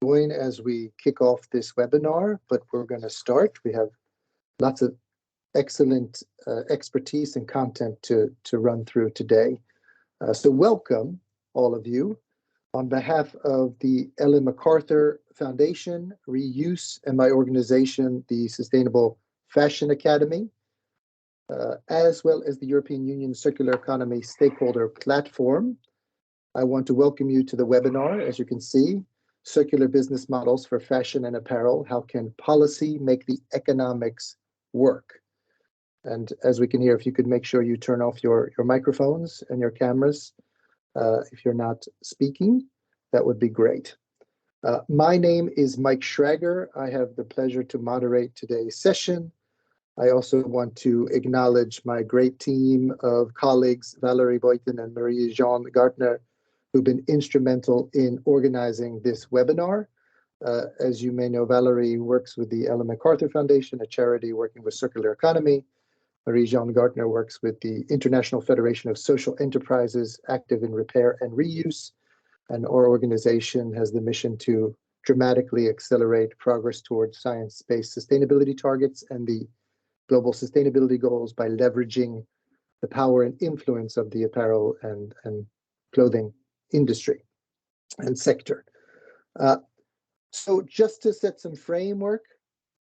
join as we kick off this webinar, but we're going to start. We have lots of excellent expertise and content to run through today. So welcome, all of you. On behalf of the Ellen MacArthur Foundation, Reuse, and my organization, the Sustainable Fashion Academy, as well as the European Union Circular Economy Stakeholder Platform, I want to welcome you to the webinar. As you can see, Circular Business Models for Fashion and Apparel, How Can Policy Make the Economics Work? And as we can hear, if you could make sure you turn off your microphones and your cameras, if you're not speaking, that would be great. My name is Mike Schrager. I have the pleasure to moderate today's session. I also want to acknowledge my great team of colleagues, Valerie Boyton and Marie-Jean Gartner, who've been instrumental in organizing this webinar. As you may know, Valerie works with the Ellen MacArthur Foundation, a charity working with circular economy. Marie-Jean Gartner works with the International Federation of Social Enterprises, active in repair and reuse. And our organization has the mission to dramatically accelerate progress towards science-based sustainability targets and the global sustainability goals by leveraging the power and influence of the apparel and clothing industry and sector. So just to set some framework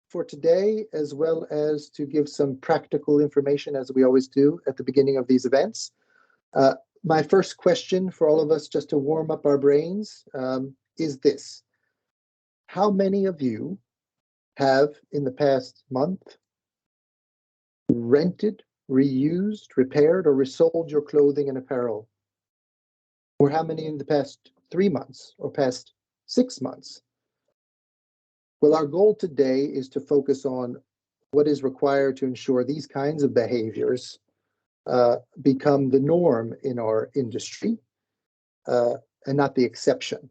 for today, as well as to give some practical information, as we always do at the beginning of these events. My first question for all of us, just to warm up our brains, is this. How many of you have, in the past month, rented, reused, repaired, or resold your clothing and apparel? Or how many in the past 3 months or past 6 months? Well, our goal today is to focus on what is required to ensure these kinds of behaviors become the norm in our industry and not the exception.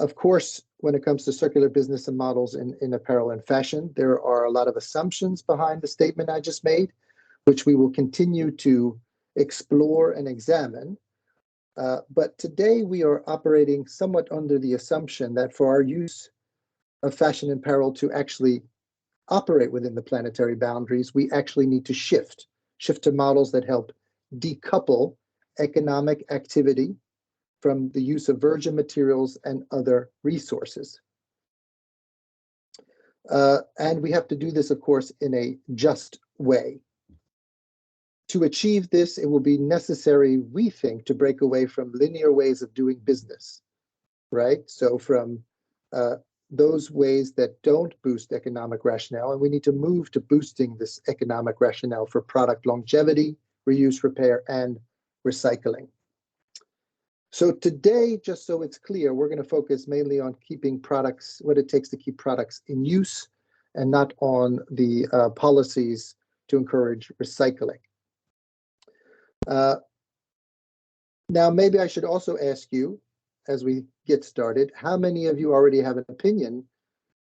Of course, when it comes to circular business and models in apparel and fashion, there are a lot of assumptions behind the statement I just made, which we will continue to explore and examine. But today we are operating somewhat under the assumption that for our use of fashion and apparel to actually operate within the planetary boundaries, we actually need to shift to models that help decouple economic activity from the use of virgin materials and other resources. And we have to do this, of course, in a just way. To achieve this, it will be necessary, we think, to break away from linear ways of doing business, right? So from those ways that don't boost economic rationale, and we need to move to boosting this economic rationale for product longevity, reuse, repair, and recycling. So today, just so it's clear, we're going to focus mainly on keeping products, what it takes to keep products in use, and not on the policies to encourage recycling. Now, maybe I should also ask you, as we get started, how many of you already have an opinion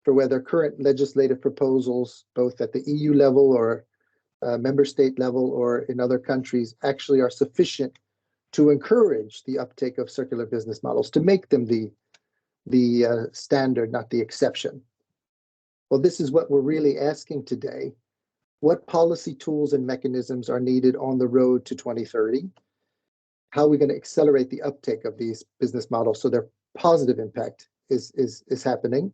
for whether current legislative proposals, both at the EU level or member state level or in other countries, actually are sufficient to encourage the uptake of circular business models, to make them the standard, not the exception? Well, this is what we're really asking today. What policy tools and mechanisms are needed on the road to 2030? How are we going to accelerate the uptake of these business models so their positive impact is happening?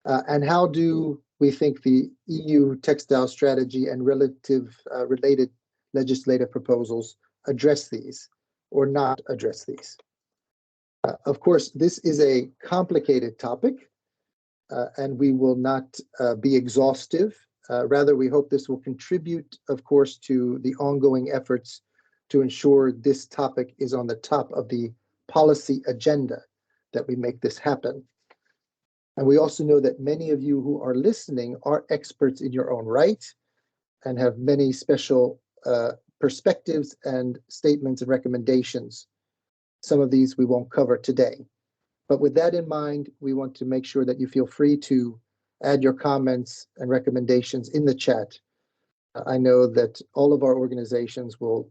And how do we think the EU Textile Strategy and related legislative proposals address these or not address these? Of course, this is a complicated topic, and we will not be exhaustive. Rather, we hope this will contribute, of course, to the ongoing efforts to ensure this topic is on the top of the policy agenda, that we make this happen. And we also know that many of you who are listening are experts in your own right and have many special perspectives and statements and recommendations. Some of these we won't cover today. But with that in mind, we want to make sure that you feel free to add your comments and recommendations in the chat. I know that all of our organizations will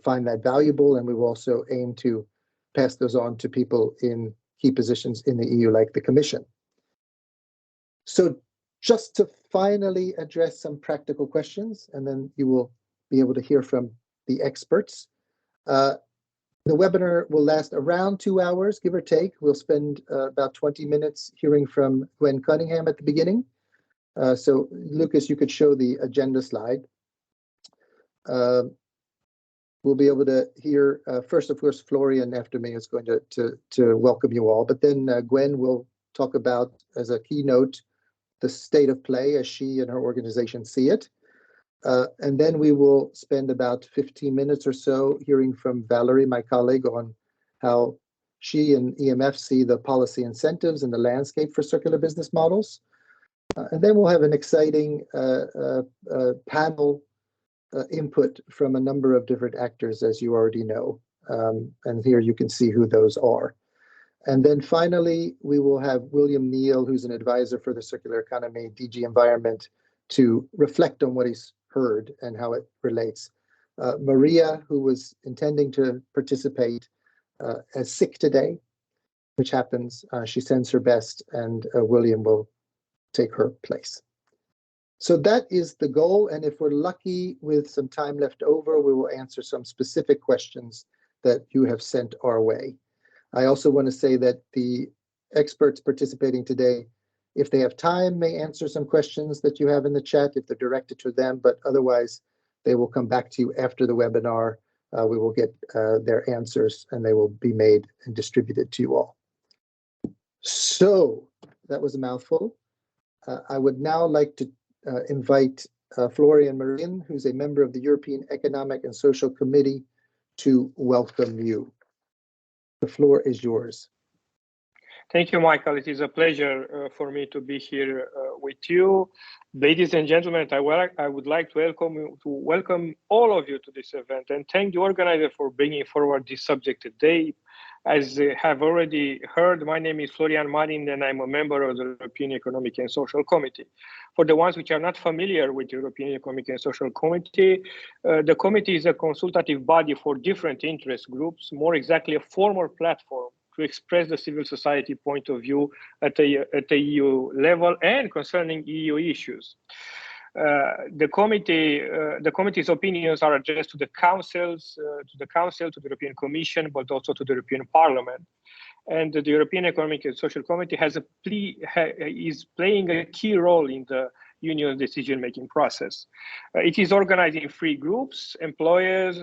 find that valuable, and we will also aim to pass those on to people in key positions in the EU, like the Commission. So just to finally address some practical questions, and then you will be able to hear from the experts. The webinar will last around 2 hours, give or take. We'll spend about 20 minutes hearing from Gwen Cunningham at the beginning. So Lucas, you could show the agenda slide. We'll be able to hear, first, of course, Florian after me is going to welcome you all. But then Gwen will talk about, as a keynote, the state of play as she and her organization see it. And then we will spend about 15 minutes or so hearing from Valerie, my colleague, on how she and EMF see the policy incentives and the landscape for circular business models. And then we'll have an exciting panel input from a number of different actors, as you already know. And here you can see who those are. And then finally, we will have William Neal, who's an advisor for the Circular Economy, DG Environment, to reflect on what he's heard and how it relates. Maria, who was intending to participate, is sick today, which happens. She sends her best, and William will take her place. So that is the goal, and if we're lucky with some time left over, we will answer some specific questions that you have sent our way. I also want to say that the experts participating today, if they have time, may answer some questions that you have in the chat if they're directed to them, but otherwise they will come back to you after the webinar. We will get their answers and they will be made and distributed to you all. So that was a mouthful. I would now like to invite Florian Marin, who's a member of the European Economic and Social Committee, to welcome you. The floor is yours. Thank you, Michael. It is a pleasure for me to be here with you. Ladies and gentlemen, I would like to welcome all of you to this event and thank the organizer for bringing forward this subject today. As you have already heard, my name is Florian Marin and I'm a member of the European Economic and Social Committee. For the ones which are not familiar with the European Economic and Social Committee, the committee is a consultative body for different interest groups, more exactly a formal platform to express the civil society point of view at the EU level and concerning EU issues. The committee's opinions are addressed to the Council, to the European Commission, but also to the European Parliament. And the European Economic and Social Committee is playing a key role in the Union's decision-making process. It is organized in 3 groups: employers,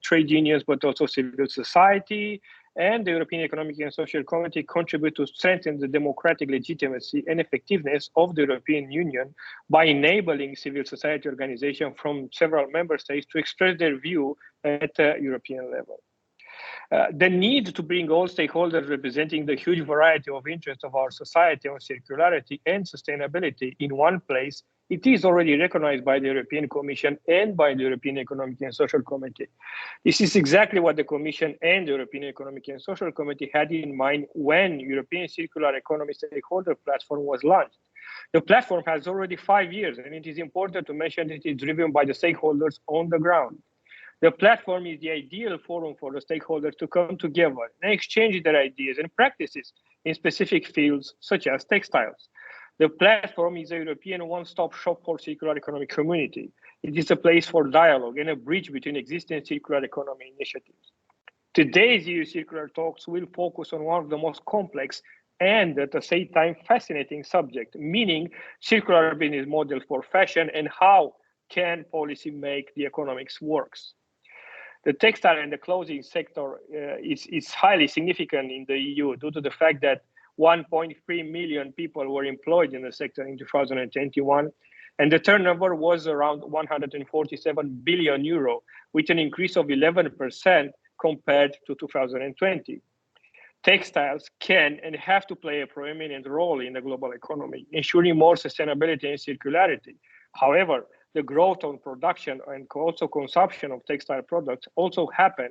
trade unions, but also civil society. And the European Economic and Social Committee contribute to strengthen the democratic legitimacy and effectiveness of the European Union by enabling civil society organizations from several member states to express their view at the European level. The need to bring all stakeholders representing the huge variety of interests of our society on circularity and sustainability in one place, it is already recognized by the European Commission and by the European Economic and Social Committee. This is exactly what the Commission and the European Economic and Social Committee had in mind when European Circular Economy Stakeholder Platform was launched. The platform has already 5 years, and it is important to mention that it is driven by the stakeholders on the ground. The platform is the ideal forum for the stakeholders to come together and exchange their ideas and practices in specific fields such as textiles. The platform is a European one-stop shop for circular economy community. It is a place for dialogue and a bridge between existing circular economy initiatives. Today's EU Circular Talks will focus on one of the most complex and at the same time fascinating subject, meaning circular business models for fashion and how can policy make the economics works. The textile and the clothing sector is highly significant in the EU due to the fact that 1.3 million people were employed in the sector in 2021, and the turnover was around 147 billion euro, with an increase of 11% compared to 2020. Textiles can and have to play a prominent role in the global economy, ensuring more sustainability and circularity. However, the growth on production and also consumption of textile products also happen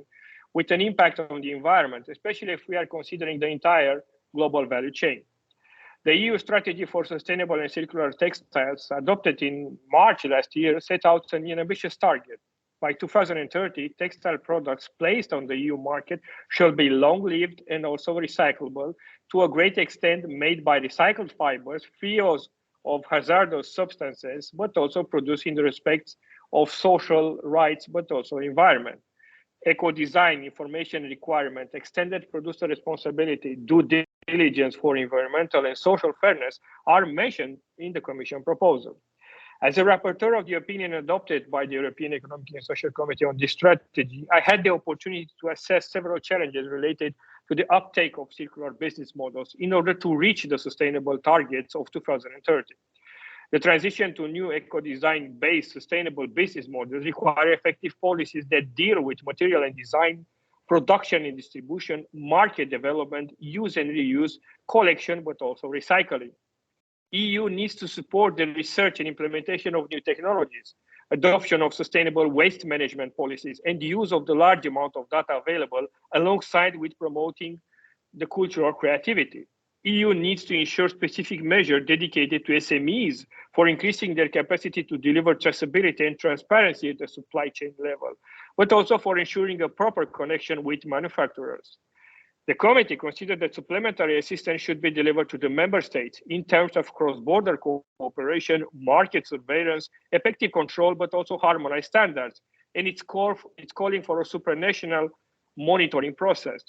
with an impact on the environment, especially if we are considering the entire global value chain. The EU Strategy for Sustainable and Circular Textiles, adopted in March last year, set out an ambitious target By 2030, textile products placed on the EU market shall be long-lived and also recyclable, to a great extent made by recycled fibers, free of hazardous substances, but also produced in the respect of social rights, but also environment. Eco-design, information requirement, extended producer responsibility, due diligence for environmental and social fairness are mentioned in the Commission proposal. As a rapporteur of the opinion adopted by the European Economic and Social Committee on this strategy, I had the opportunity to assess several challenges related to the uptake of circular business models in order to reach the sustainable targets of 2030. The transition to new eco-design-based sustainable business models require effective policies that deal with material and design, production and distribution, market development, use and reuse, collection, but also recycling. EU needs to support the research and implementation of new technologies, adoption of sustainable waste management policies, and the use of the large amount of data available, alongside with promoting the culture of creativity. EU needs to ensure specific measures dedicated to SMEs for increasing their capacity to deliver traceability and transparency at the supply chain level, but also for ensuring a proper connection with manufacturers. The committee considered that supplementary assistance should be delivered to the member states in terms of cross-border cooperation, market surveillance, effective control, but also harmonized standards. And it's calling for a supranational monitoring process.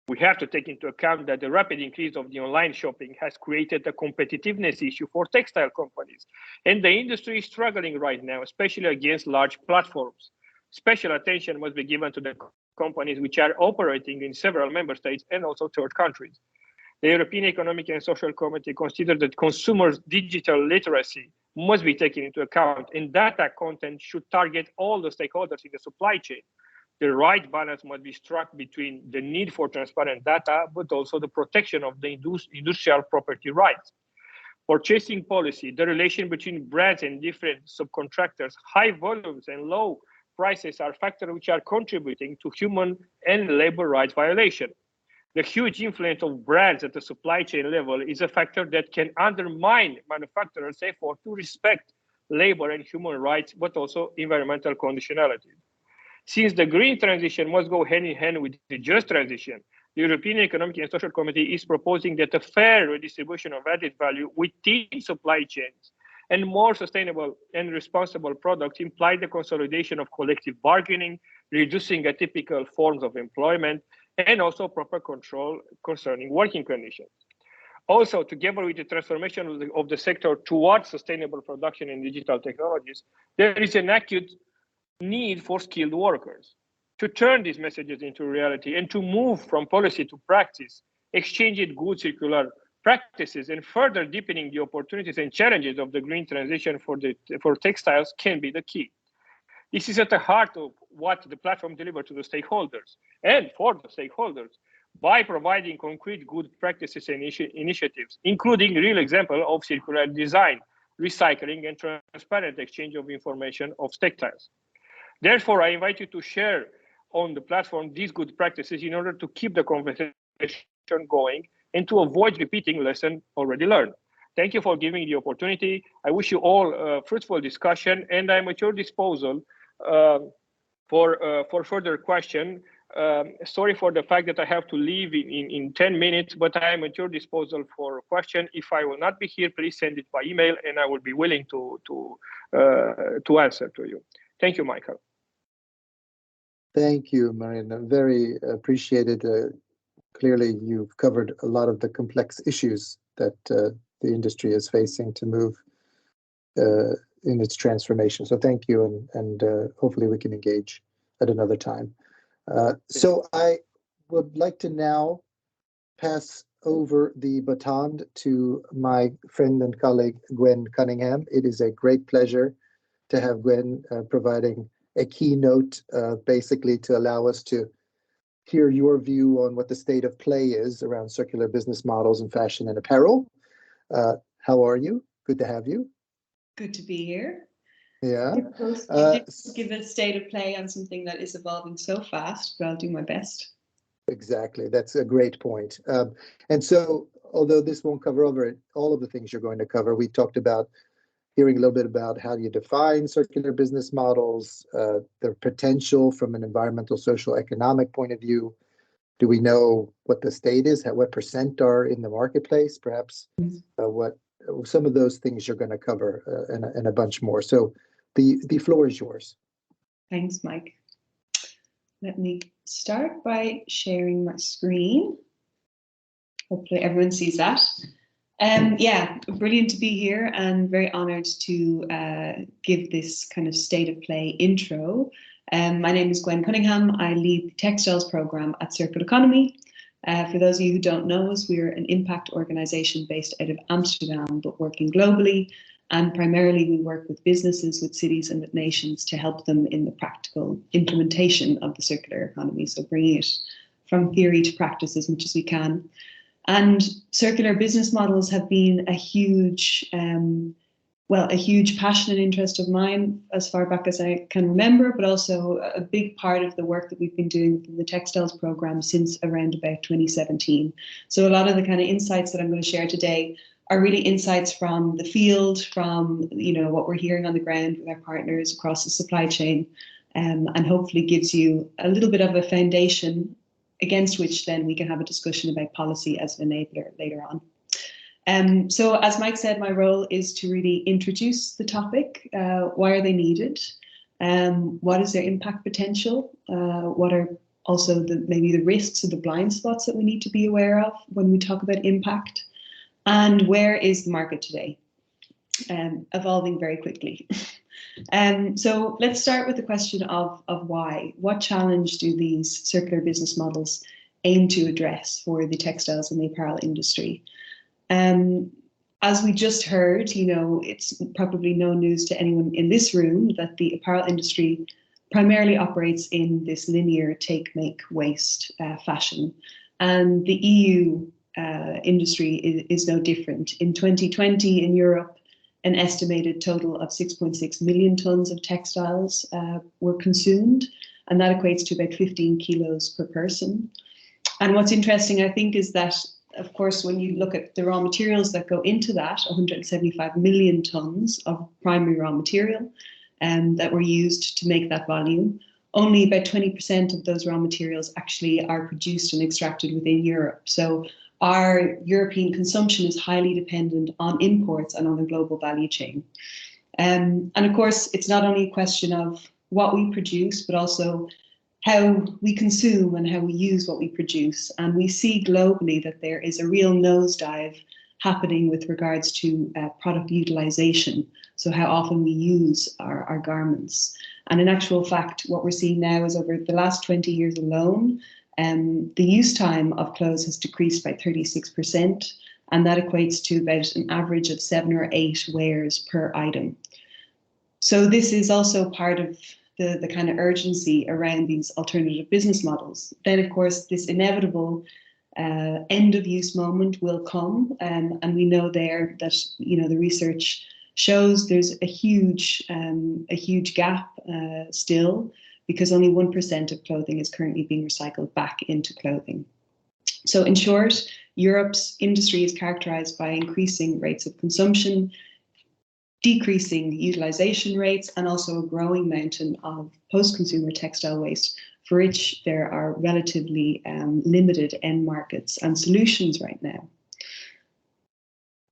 We have to take into account that the rapid increase of the online shopping has created a competitiveness issue for textile companies. And the industry is struggling right now, especially against large platforms. Special attention must be given to the companies which are operating in several member states and also third countries. The European Economic and Social Committee considered that consumers' digital literacy must be taken into account, and data content should target all the stakeholders in the supply chain. The right balance must be struck between the need for transparent data, but also the protection of the industrial property rights. Purchasing policy, the relation between brands and different subcontractors, high volumes and low prices are factors which are contributing to human and labor rights violation. The huge influence of brands at the supply chain level is a factor that can undermine manufacturers' effort to respect labor and human rights, but also environmental conditionality. Since the green transition must go hand in hand with the just transition, the European Economic and Social Committee is proposing that a fair redistribution of added value within supply chains and more sustainable and responsible products imply the consolidation of collective bargaining, reducing atypical forms of employment, and also proper control concerning working conditions. Also, together with the transformation of the sector towards sustainable production and digital technologies, there is an acute need for skilled workers. To turn these messages into reality and to move from policy to practice, exchanging good circular practices and further deepening the opportunities and challenges of the green transition for textiles can be the key. This is at the heart of what the platform delivers to the stakeholders and for the stakeholders by providing concrete good practices and initiatives, including real example of circular design, recycling, and transparent exchange of information of textiles. Therefore, I invite you to share on the platform these good practices in order to keep the conversation going and to avoid repeating lessons already learned. Thank you for giving the opportunity. I wish you all a fruitful discussion, and I'm at your disposal for further question. Sorry for the fact that I have to leave in 10 minutes, but I am at your disposal for a question. If I will not be here, please send it by email, and I will be willing to answer to you. Thank you, Michael. Thank you, Marin. Very appreciated. Clearly, you've covered a lot of the complex issues that the industry is facing to move in its transformation. So thank you, and hopefully we can engage at another time. So I would like to now pass over the baton to my friend and colleague, Gwen Cunningham. It is a great pleasure to have Gwen providing a keynote, basically to allow us to hear your view on what the state of play is around circular business models in fashion and apparel. How are you? Good to have you. Good to be here. Yeah. Give a state of play on something that is evolving so fast, but I'll do my best. Exactly. That's a great point. And so, although this won't cover over all of the things you're going to cover, we talked about, hearing a little bit about how you define circular business models, their potential from an environmental, social, economic point of view. Do we know what the state is? What percent are in the marketplace? Perhaps what some of those things you're going to cover and a bunch more. So the floor is yours. Thanks, Mike. Let me start by sharing my screen. Hopefully everyone sees that. Yeah, brilliant to be here and very honoured to give this kind of state of play intro. My name is Cunningham. I lead the textiles programme at Circular Economy. For those of you who don't know us, we're an impact organisation based out of Amsterdam, but working globally. And primarily we work with businesses, with cities and with nations to help them in the practical implementation of the circular economy. So bringing it from theory to practice as much as we can. And circular business models have been a huge passion and interest of mine as far back as I can remember, but also a big part of the work that we've been doing within the textiles program since around about 2017. So a lot of the kind of insights that I'm going to share today are really insights from the field, from what we're hearing on the ground with our partners across the supply chain, and hopefully gives you a little bit of a foundation against which then we can have a discussion about policy as an enabler later on. So as Mike said, my role is to really introduce the topic. Why are they needed? What is their impact potential? What are also maybe the risks or the blind spots that we need to be aware of when we talk about impact? And where is the market today? Evolving very quickly. So let's start with the question of why. What challenge do these circular business models aim to address for the textiles and the apparel industry? As we just heard, it's probably no news to anyone in this room that the apparel industry primarily operates in this linear take, make, waste fashion. And the EU industry is no different. In 2020 in Europe, an estimated total of 6.6 million tons of textiles were consumed, and that equates to about 15 kilos per person. And what's interesting, I think, is that, of course, when you look at the raw materials that go into that, 175 million tons of primary raw material that were used to make that volume, only about 20% of those raw materials actually are produced and extracted within Europe. So our European consumption is highly dependent on imports and on the global value chain. And of course, it's not only a question of what we produce, but also how we consume and how we use what we produce. And we see globally that there is a real nosedive happening with regards to product utilization. So how often we use our garments. And in actual fact, what we're seeing now is over the last 20 years alone, the use time of clothes has decreased by 36%, and that equates to about an average of 7 or 8 wears per item. So this is also part of the kind of urgency around these alternative business models. Then, of course, this inevitable end of use moment will come, and we know there that the research shows there's a huge gap still, because only 1% of clothing is currently being recycled back into clothing. So in short, Europe's industry is characterized by increasing rates of consumption, decreasing utilization rates, and also a growing mountain of post-consumer textile waste, for which there are relatively limited end markets and solutions right now.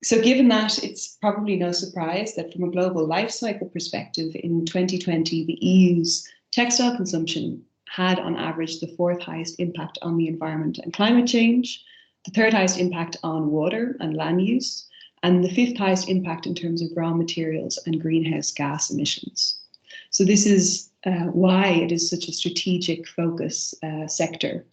So given that, it's probably no surprise that from a global life cycle perspective, in 2020, the EU's textile consumption had on average the 4th highest impact on the environment and climate change, the 3rd highest impact on water and land use, and the 5th highest impact in terms of raw materials and greenhouse gas emissions. So this is why it is such a strategic focus sector.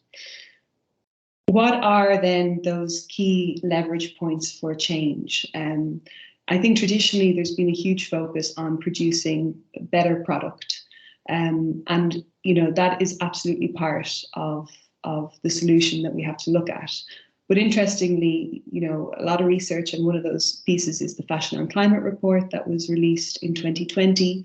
What are then those key leverage points for change? I think traditionally there's been a huge focus on producing a better product. And that is absolutely part of the solution that we have to look at. But interestingly, a lot of research, and one of those pieces is the Fashion and Climate report that was released in 2020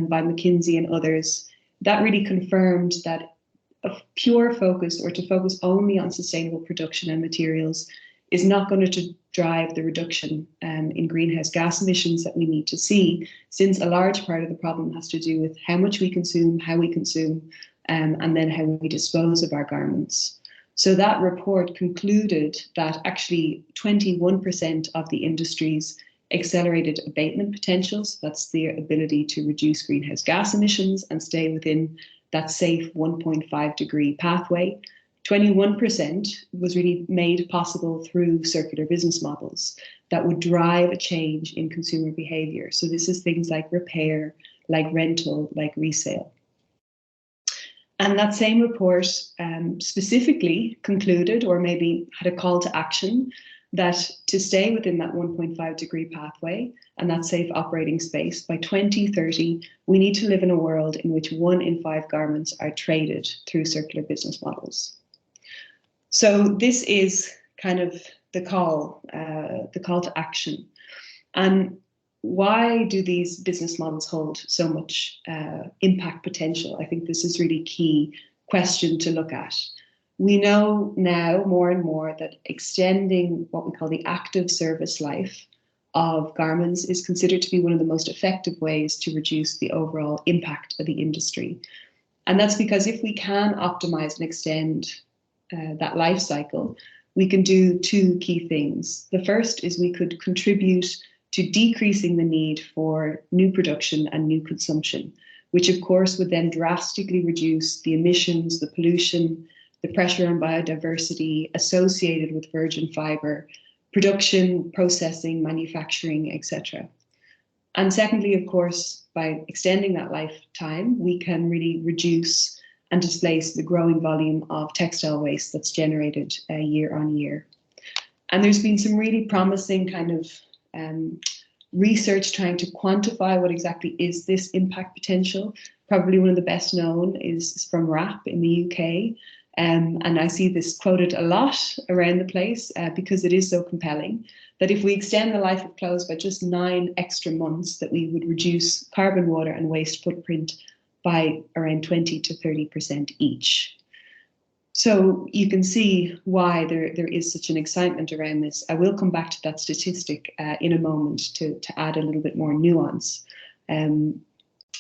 by McKinsey and others, that really confirmed that a pure focus, or to focus only on sustainable production and materials, is not going to drive the reduction in greenhouse gas emissions that we need to see, since a large part of the problem has to do with how much we consume, how we consume, and then how we dispose of our garments. So that report concluded that actually 21% of the industry's accelerated abatement potentials, that's their ability to reduce greenhouse gas emissions and stay within that safe 1.5 degree pathway, 21% was really made possible through circular business models that would drive a change in consumer behavior. So this is things like repair, like rental, like resale. And that same report specifically concluded, or maybe had a call to action, that to stay within that 1.5 degree pathway and that safe operating space, by 2030, we need to live in a world in which 1 in 5 garments are traded through circular business models. So this is kind of the call to action. And why do these business models hold so much impact potential? I think this is really key question to look at. We know now more and more that extending what we call the active service life of garments is considered to be one of the most effective ways to reduce the overall impact of the industry. And that's because if we can optimize and extend that life cycle, we can do 2 key things. The first is we could contribute to decreasing the need for new production and new consumption, which of course would then drastically reduce the emissions, the pollution, the pressure on biodiversity associated with virgin fiber, production, processing, manufacturing, etc. And secondly, of course, by extending that lifetime, we can really reduce and displace the growing volume of textile waste that's generated year on year. And there's been some really promising kind of research trying to quantify what exactly is this impact potential. Probably one of the best known is from RAP in the UK. And I see this quoted a lot around the place because it is so compelling, that if we extend the life of clothes by just 9 extra months, that we would reduce carbon, water and waste footprint by around 20 to 30% each. So you can see why there is such an excitement around this. I will come back to that statistic in a moment to add a little bit more nuance. And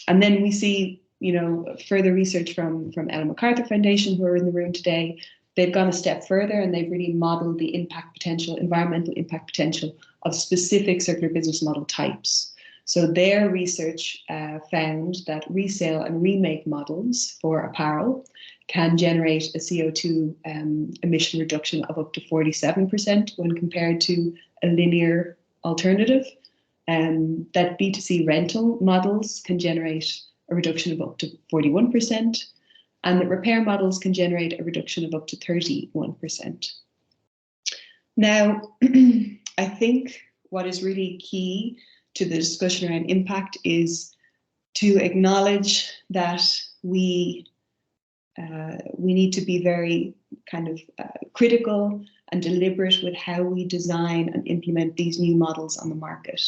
then we see, further research from Ellen MacArthur Foundation, who are in the room today. They've gone a step further and they've really modeled the impact potential, environmental impact potential of specific circular business model types. So their research found that resale and remake models for apparel can generate a CO2 emission reduction of up to 47% when compared to a linear alternative. That B2C rental models can generate a reduction of up to 41%, and that repair models can generate a reduction of up to 31%. Now, I think what is really key to the discussion around impact is to acknowledge that we need to be very kind of critical and deliberate with how we design and implement these new models on the market.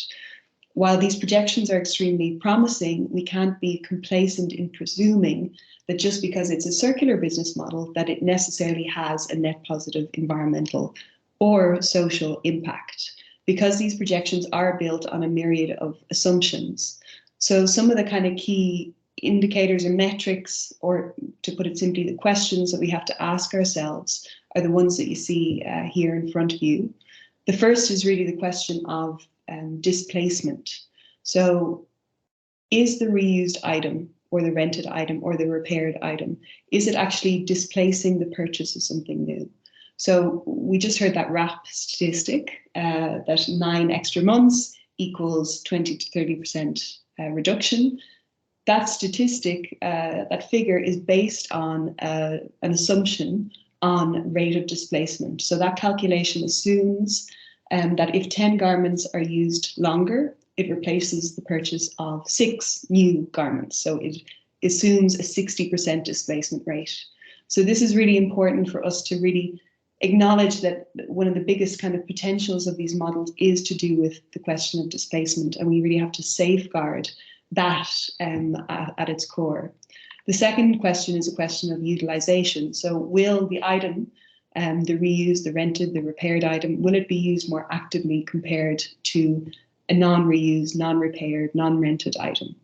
While these projections are extremely promising, we can't be complacent in presuming that just because it's a circular business model, that it necessarily has a net positive environmental or social impact, because these projections are built on a myriad of assumptions. So some of the kind of key indicators and metrics, or to put it simply, the questions that we have to ask ourselves are the ones that you see here in front of you. The first is really the question of displacement. So is the reused item or the rented item or the repaired item, is it actually displacing the purchase of something new? So we just heard that RAP statistic, that 9 extra months equals 20 to 30% reduction. That statistic, that figure is based on an assumption on rate of displacement. So that calculation assumes that if 10 garments are used longer, it replaces the purchase of 6 new garments. So it assumes a 60% displacement rate. So this is really important for us to really acknowledge that one of the biggest kind of potentials of these models is to do with the question of displacement, and we really have to safeguard that at its core. The second question is a question of utilization. So will the item the reused, the rented, the repaired item, will it be used more actively compared to a non-reused, non-repaired, non-rented item?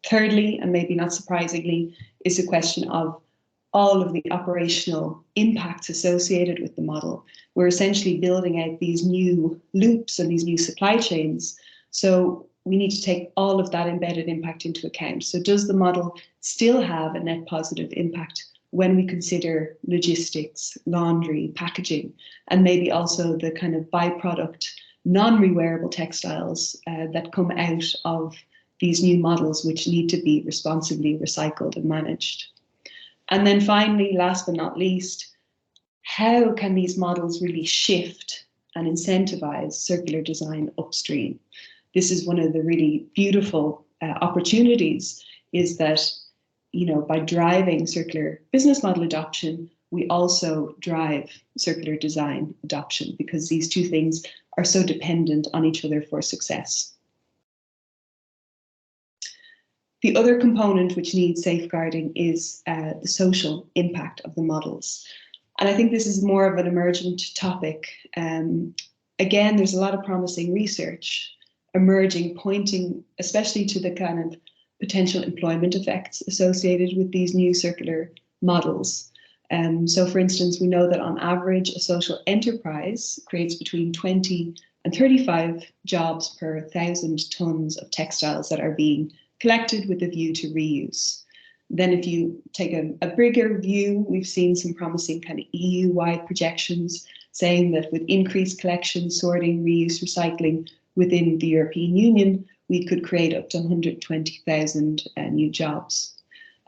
Thirdly, and maybe not surprisingly, is the question of all of the operational impacts associated with the model. We're essentially building out these new loops and these new supply chains. So we need to take all of that embedded impact into account. So does the model still have a net positive impact when we consider logistics, laundry, packaging, and maybe also the kind of byproduct, non-rewearable textiles that come out of these new models, which need to be responsibly recycled and managed? And then finally, last but not least, how can these models really shift and incentivize circular design upstream? This is one of the really beautiful opportunities, is that, you know, by driving circular business model adoption, we also drive circular design adoption, because these two things are so dependent on each other for success. The other component which needs safeguarding is the social impact of the models. And I think this is more of an emergent topic. Again, there's a lot of promising research emerging, pointing especially to the kind of potential employment effects associated with these new circular models. So for instance, we know that on average, a social enterprise creates between 20 and 35 jobs per 1,000 tons of textiles that are being collected with a view to reuse. Then if you take a bigger view, we've seen some promising kind of EU-wide projections saying that with increased collection, sorting, reuse, recycling within the European Union, we could create up to 120,000 new jobs.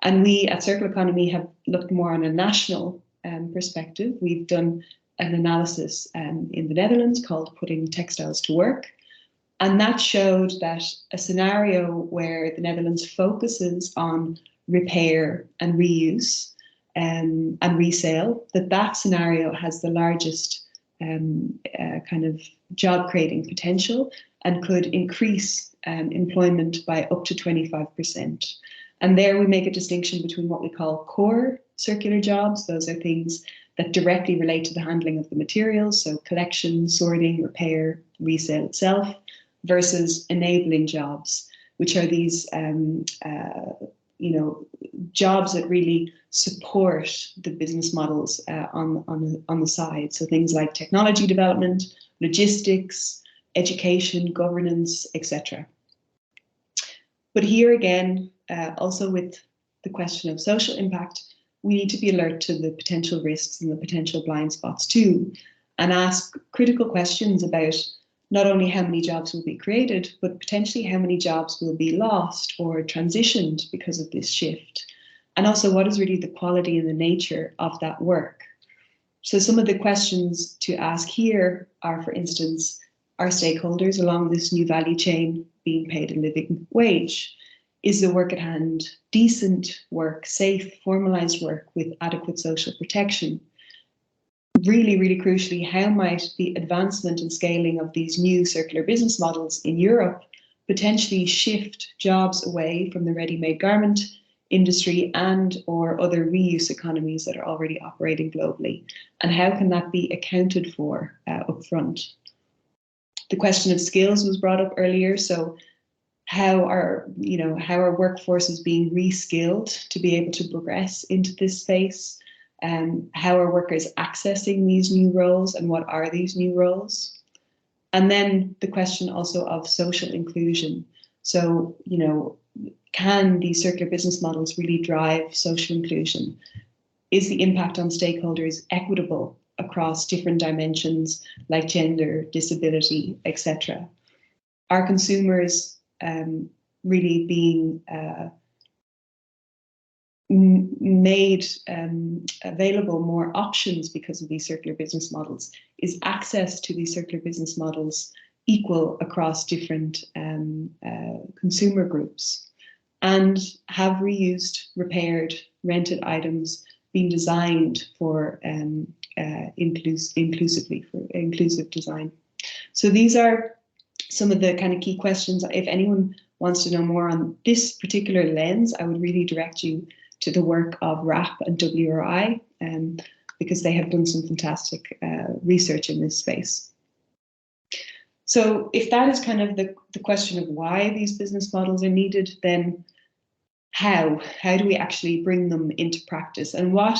And we at Circular Economy have looked more on a national perspective. We've done an analysis in the Netherlands called Putting Textiles to Work. And that showed that a scenario where the Netherlands focuses on repair and reuse and resale, that scenario has the largest kind of job creating potential and could increase employment by up to 25%. And there we make a distinction between what we call core circular jobs. Those are things that directly relate to the handling of the materials, so collection, sorting, repair, resale itself, versus enabling jobs, which are these jobs that really support the business models on the side. So things like technology development, logistics, education, governance, etc. But here again, also with the question of social impact, we need to be alert to the potential risks and the potential blind spots too, and ask critical questions about not only how many jobs will be created, but potentially how many jobs will be lost or transitioned because of this shift. And also, what is really the quality and the nature of that work? So some of the questions to ask here are, for instance, are stakeholders along this new value chain being paid a living wage? Is the work at hand decent work, safe, formalized work with adequate social protection? Really, really crucially, how might the advancement and scaling of these new circular business models in Europe potentially shift jobs away from the ready-made garment industry and or other reuse economies that are already operating globally? And how can that be accounted for upfront? The question of skills was brought up earlier. So how are workforces being reskilled to be able to progress into this space? How are workers accessing these new roles, and what are these new roles? And then the question also of social inclusion. So, can these circular business models really drive social inclusion? Is the impact on stakeholders equitable across different dimensions like gender, disability, etc.? Are consumers really being made available more options because of these circular business models? Is access to these circular business models equal across different consumer groups? And have reused, repaired, rented items been designed for inclusively, for inclusive design? So these are some of the kind of key questions. If anyone wants to know more on this particular lens, I would really direct you to the work of RAP and WRI, because they have done some fantastic research in this space. So if that is kind of the question of why these business models are needed, then how do we actually bring them into practice, and what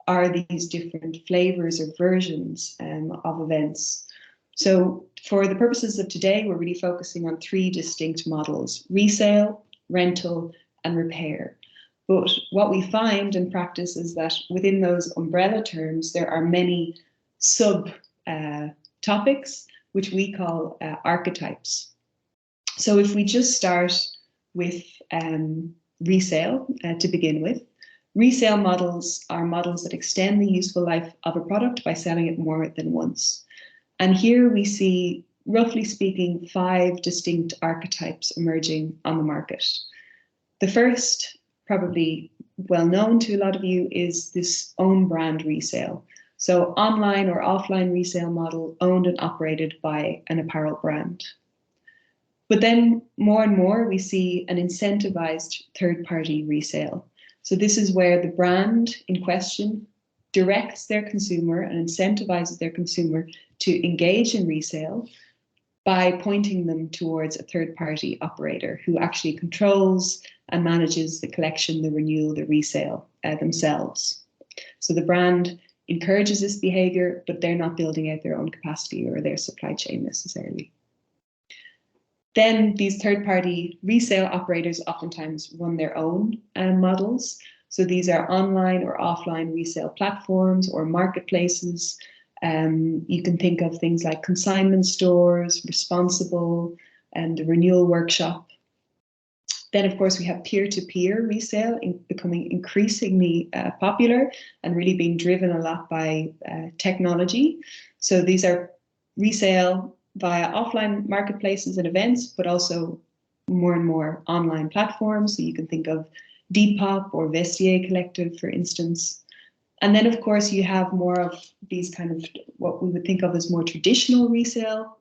are these different flavors or versions of events? So for the purposes of today, we're really focusing on 3 distinct models: resale, rental, and repair. But what we find in practice is that within those umbrella terms, there are many sub topics, which we call archetypes. So if we just start with resale to begin with, resale models are models that extend the useful life of a product by selling it more than once. And here we see, roughly speaking, 5 distinct archetypes emerging on the market. The first, probably well known to a lot of you, is this own brand resale. So online or offline resale model owned and operated by an apparel brand. But then more and more we see an incentivized third-party resale. So this is where the brand in question directs their consumer and incentivizes their consumer to engage in resale by pointing them towards a third-party operator who actually controls and manages the collection, the renewal, the resale themselves. So the brand encourages this behavior, but they're not building out their own capacity or their supply chain necessarily. Then these third-party resale operators oftentimes run their own models. So these are online or offline resale platforms or marketplaces. You can think of things like consignment stores, Responsible, and the Renewal Workshop. Then, of course, we have peer-to-peer resale becoming increasingly popular and really being driven a lot by technology. So these are resale via offline marketplaces and events, but also more and more online platforms. So you can think of Depop or Vestiaire Collective, for instance. And then, of course, you have more of these kind of what we would think of as more traditional resale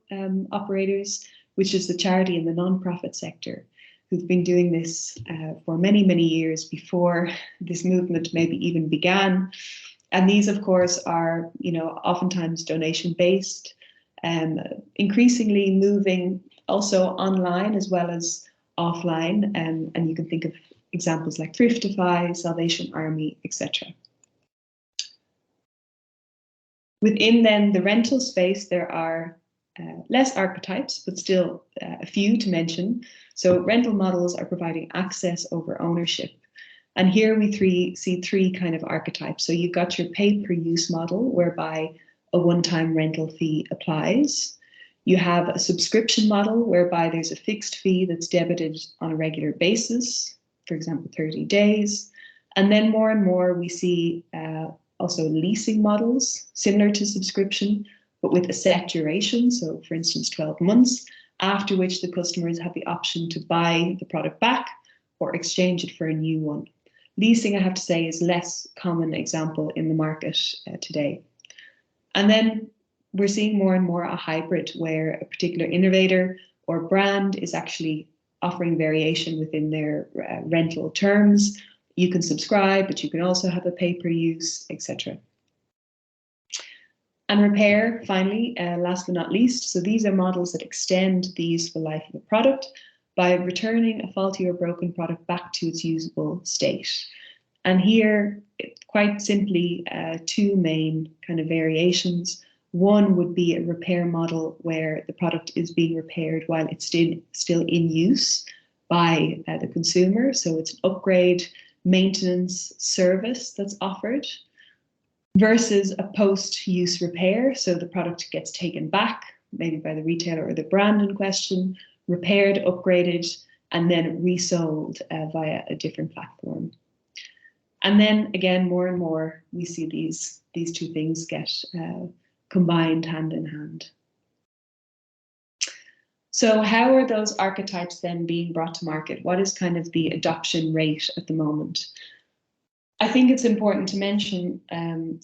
operators, which is the charity and the nonprofit sector, who've been doing this for many, many years before this movement maybe even began. And these, of course, are, oftentimes donation-based, increasingly moving also online as well as offline. And you can think of examples like Thriftify, Salvation Army, etc. Within then the rental space, there are less archetypes, but still a few to mention. So rental models are providing access over ownership. And here we see 3 kind of archetypes. So you've got your pay-per-use model, whereby a one-time rental fee applies. You have a subscription model, whereby there's a fixed fee that's debited on a regular basis, for example, 30 days. And then more and more we see also leasing models, similar to subscription, but with a set duration. So for instance, 12 months, after which the customers have the option to buy the product back or exchange it for a new one. Leasing, I have to say, is less common example in the market today. And then we're seeing more and more a hybrid where a particular innovator or brand is actually offering variation within their rental terms. You can subscribe, but you can also have a pay-per-use, etc. And repair, finally, last but not least. So these are models that extend the useful life of a product by returning a faulty or broken product back to its usable state. And here, quite simply, 2 main kind of variations. One would be a repair model where the product is being repaired while it's still in use by the consumer. So it's an upgrade, maintenance service that's offered, versus a post-use repair. So the product gets taken back, maybe by the retailer or the brand in question, repaired, upgraded, and then resold via a different platform. And then again, more and more, we see these 2 things get combined hand in hand. So how are those archetypes then being brought to market? What is kind of the adoption rate at the moment? I think it's important to mention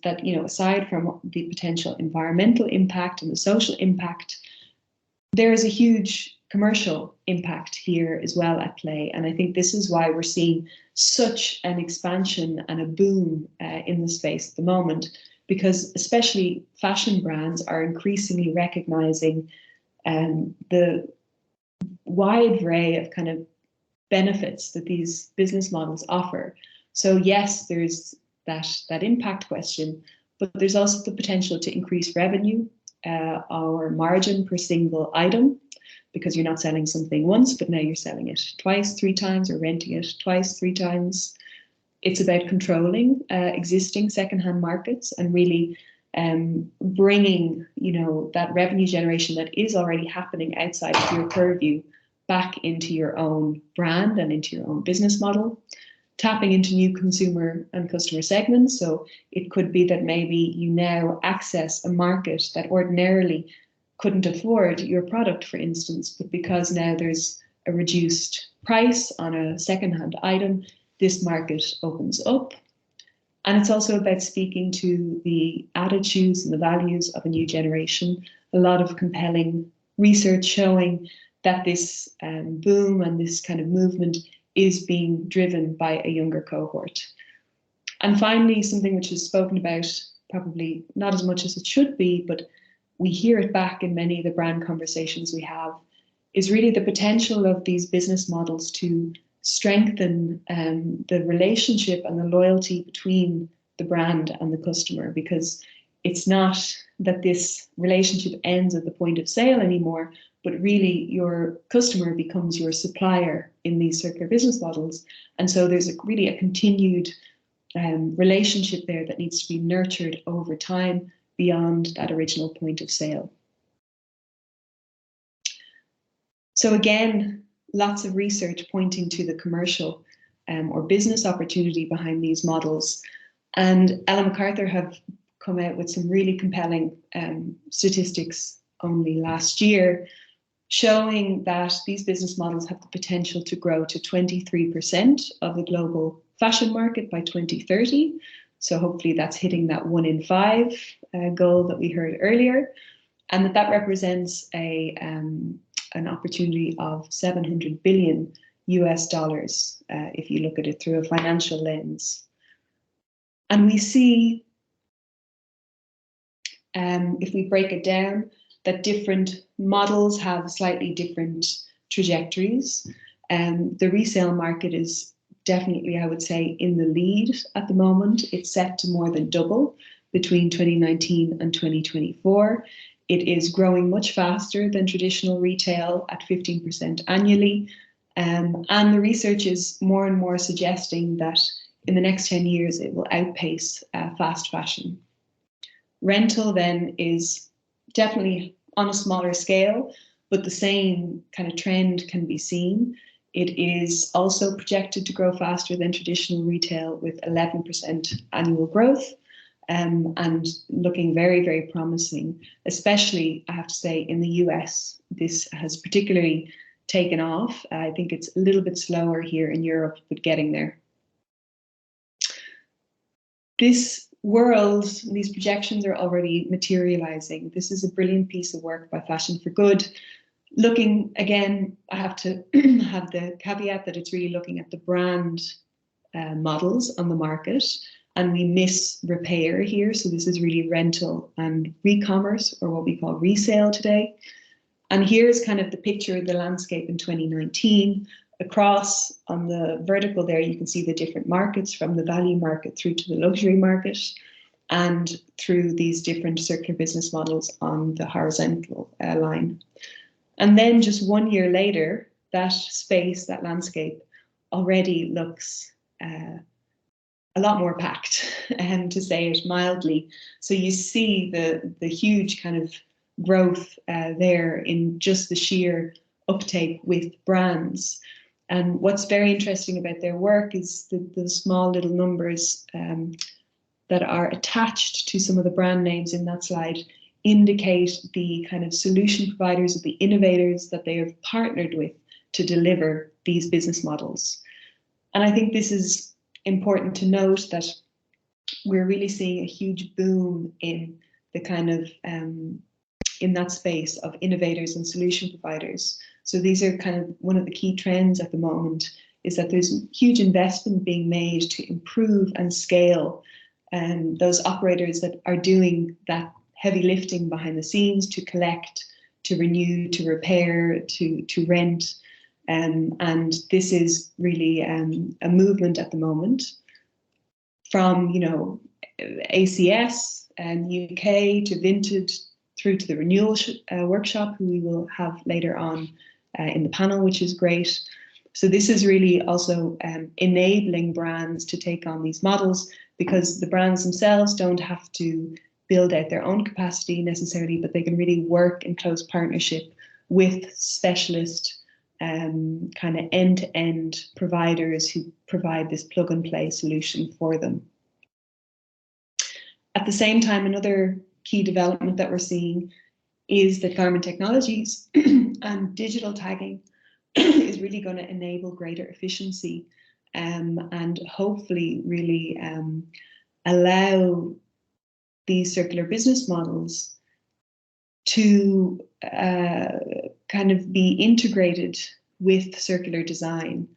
that, aside from the potential environmental impact and the social impact, there is a huge commercial impact here as well at play. And I think this is why we're seeing such an expansion and a boom in the space at the moment, because especially fashion brands are increasingly recognizing the wide array of kind of benefits that these business models offer. So yes, there's that impact question, but there's also the potential to increase revenue or margin per single item, because you're not selling something once, but now you're selling it twice, 3 times, or renting it twice, 3 times. It's about controlling existing secondhand markets and really bringing, that revenue generation that is already happening outside of your purview back into your own brand and into your own business model, tapping into new consumer and customer segments. So it could be that maybe you now access a market that ordinarily couldn't afford your product, for instance, but because now there's a reduced price on a secondhand item, this market opens up. And it's also about speaking to the attitudes and the values of a new generation. A lot of compelling research showing that this boom and this kind of movement is being driven by a younger cohort. And finally, something which is spoken about probably not as much as it should be, but we hear it back in many of the brand conversations we have, is really the potential of these business models to strengthen the relationship and the loyalty between the brand and the customer, because it's not that this relationship ends at the point of sale anymore, but really your customer becomes your supplier in these circular business models. And so there's really a continued relationship there that needs to be nurtured over time beyond that original point of sale. So again, lots of research pointing to the commercial or business opportunity behind these models. And Ellen MacArthur have come out with some really compelling statistics only last year, showing that these business models have the potential to grow to 23% of the global fashion market by 2030. So hopefully that's hitting that 1 in 5 goal that we heard earlier, and that represents an opportunity of $700 billion if you look at it through a financial lens. And we see, if we break it down, that different models have slightly different trajectories. The resale market is definitely, I would say, in the lead at the moment. It's set to more than double between 2019 and 2024. It is growing much faster than traditional retail at 15% annually. And the research is more and more suggesting that in the next 10 years, it will outpace fast fashion. Rental then is definitely on a smaller scale, but the same kind of trend can be seen. It is also projected to grow faster than traditional retail with 11% annual growth, and looking very, very promising, especially, I have to say, in the US. This has particularly taken off. I think it's a little bit slower here in Europe, but getting there. This world, these projections are already materializing. This is a brilliant piece of work by Fashion for Good. Looking, again, I have to have the caveat that it's really looking at the brand models on the market, and we miss repair here. So this is really rental and re-commerce, or what we call resale today. And here's kind of the picture of the landscape in 2019. Across on the vertical there, you can see the different markets, from the value market through to the luxury market, and through these different circular business models on the horizontal line. And then just 1 year later, that space, that landscape already looks a lot more packed, to say it mildly. So you see the huge kind of growth there in just the sheer uptake with brands. And what's very interesting about their work is the small little numbers that are attached to some of the brand names in that slide indicate the kind of solution providers or the innovators that they have partnered with to deliver these business models. And I think this is important to note, that we're really seeing a huge boom in the kind of in that space of innovators and solution providers. So these are kind of one of the key trends at the moment, is that there's huge investment being made to improve and scale those operators that are doing that heavy lifting behind the scenes to collect, to renew, to repair, to rent. And this is really a movement at the moment from, you know, ACS and UK to Vinted through to the renewal workshop, who we will have later on in the panel, which is great. So this is really also enabling brands to take on these models, because the brands themselves don't have to build out their own capacity necessarily, but they can really work in close partnership with specialist kind of end-to-end providers who provide this plug-and-play solution for them. At the same time, another key development that we're seeing is that garment technologies and digital tagging is really going to enable greater efficiency and hopefully really allow these circular business models to kind of be integrated with circular design.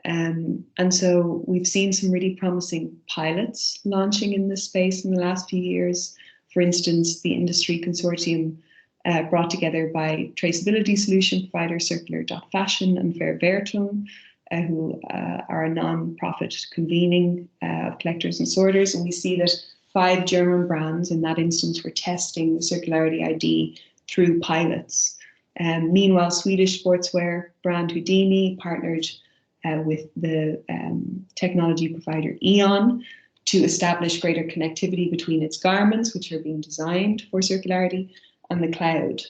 And so we've seen some really promising pilots launching in this space in the last few years. For instance, the industry consortium brought together by traceability solution provider Circular.Fashion and Fair Vertum, who are a non-profit convening of collectors and sorters. And we see that 5 German brands in that instance were testing the circularity ID through pilots. Meanwhile, Swedish sportswear brand Houdini partnered with the technology provider Eon to establish greater connectivity between its garments, which are being designed for circularity, and the cloud.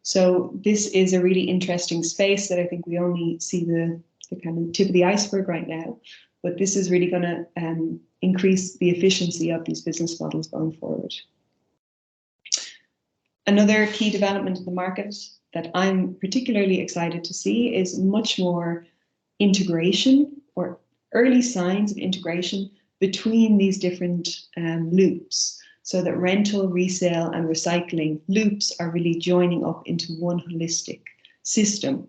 So this is a really interesting space that I think we only see the kind of tip of the iceberg right now, but this is really going to increase the efficiency of these business models going forward. Another key development in the market that I'm particularly excited to see is much more integration or early signs of integration between these different loops, so that rental, resale, and recycling loops are really joining up into one holistic system.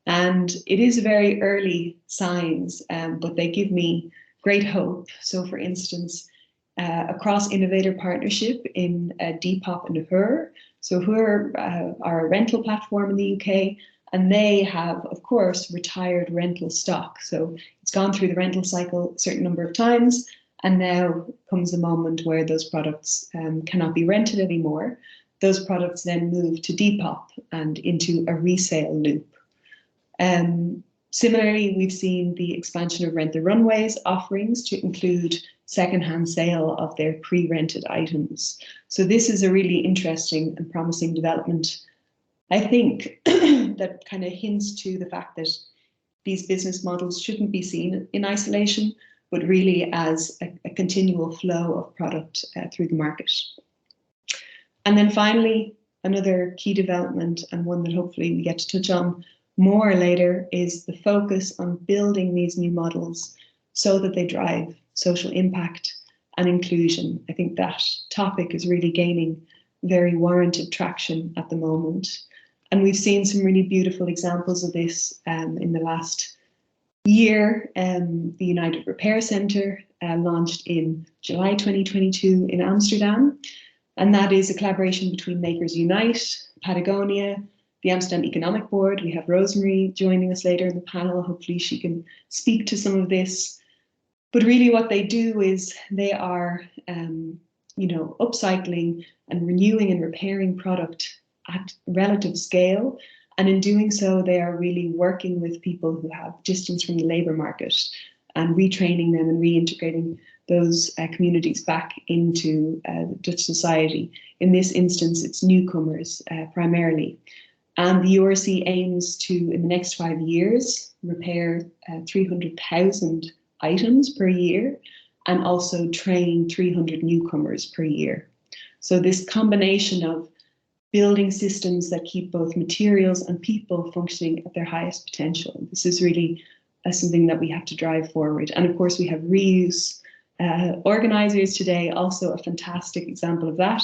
And it is very early signs, but they give me great hope. So for instance, a cross-innovator partnership in Depop and Her. So Her are a rental platform in the UK, and they have, of course, retired rental stock. So it's gone through the rental cycle a certain number of times, and now comes a moment where those products cannot be rented anymore. Those products then move to Depop and into a resale loop. Similarly, we've seen the expansion of Rent the Runways offerings to include secondhand sale of their pre-rented items. So this is a really interesting and promising development, I think, that kind of hints to the fact that these business models shouldn't be seen in isolation, but really as a continual flow of product through the market. And then finally, another key development, and one that hopefully we get to touch on more later, is the focus on building these new models so that they drive social impact and inclusion. I think that topic is really gaining very warranted traction at the moment. And we've seen some really beautiful examples of this in the last year. The United Repair Centre launched in July 2022 in Amsterdam. And that is a collaboration between Makers Unite, Patagonia, the Amsterdam Economic Board. We have Rosemary joining us later in the panel. Hopefully she can speak to some of this. But really what they do is they are, upcycling and renewing and repairing product at relative scale. And in doing so, they are really working with people who have distance from the labour market and retraining them and reintegrating those communities back into Dutch society. In this instance, it's newcomers primarily. And the URC aims to, in the next 5 years, repair 300,000 items per year and also train 300 newcomers per year. So this combination of building systems that keep both materials and people functioning at their highest potential. This is really something that we have to drive forward. And of course, we have reuse organisers today, also a fantastic example of that,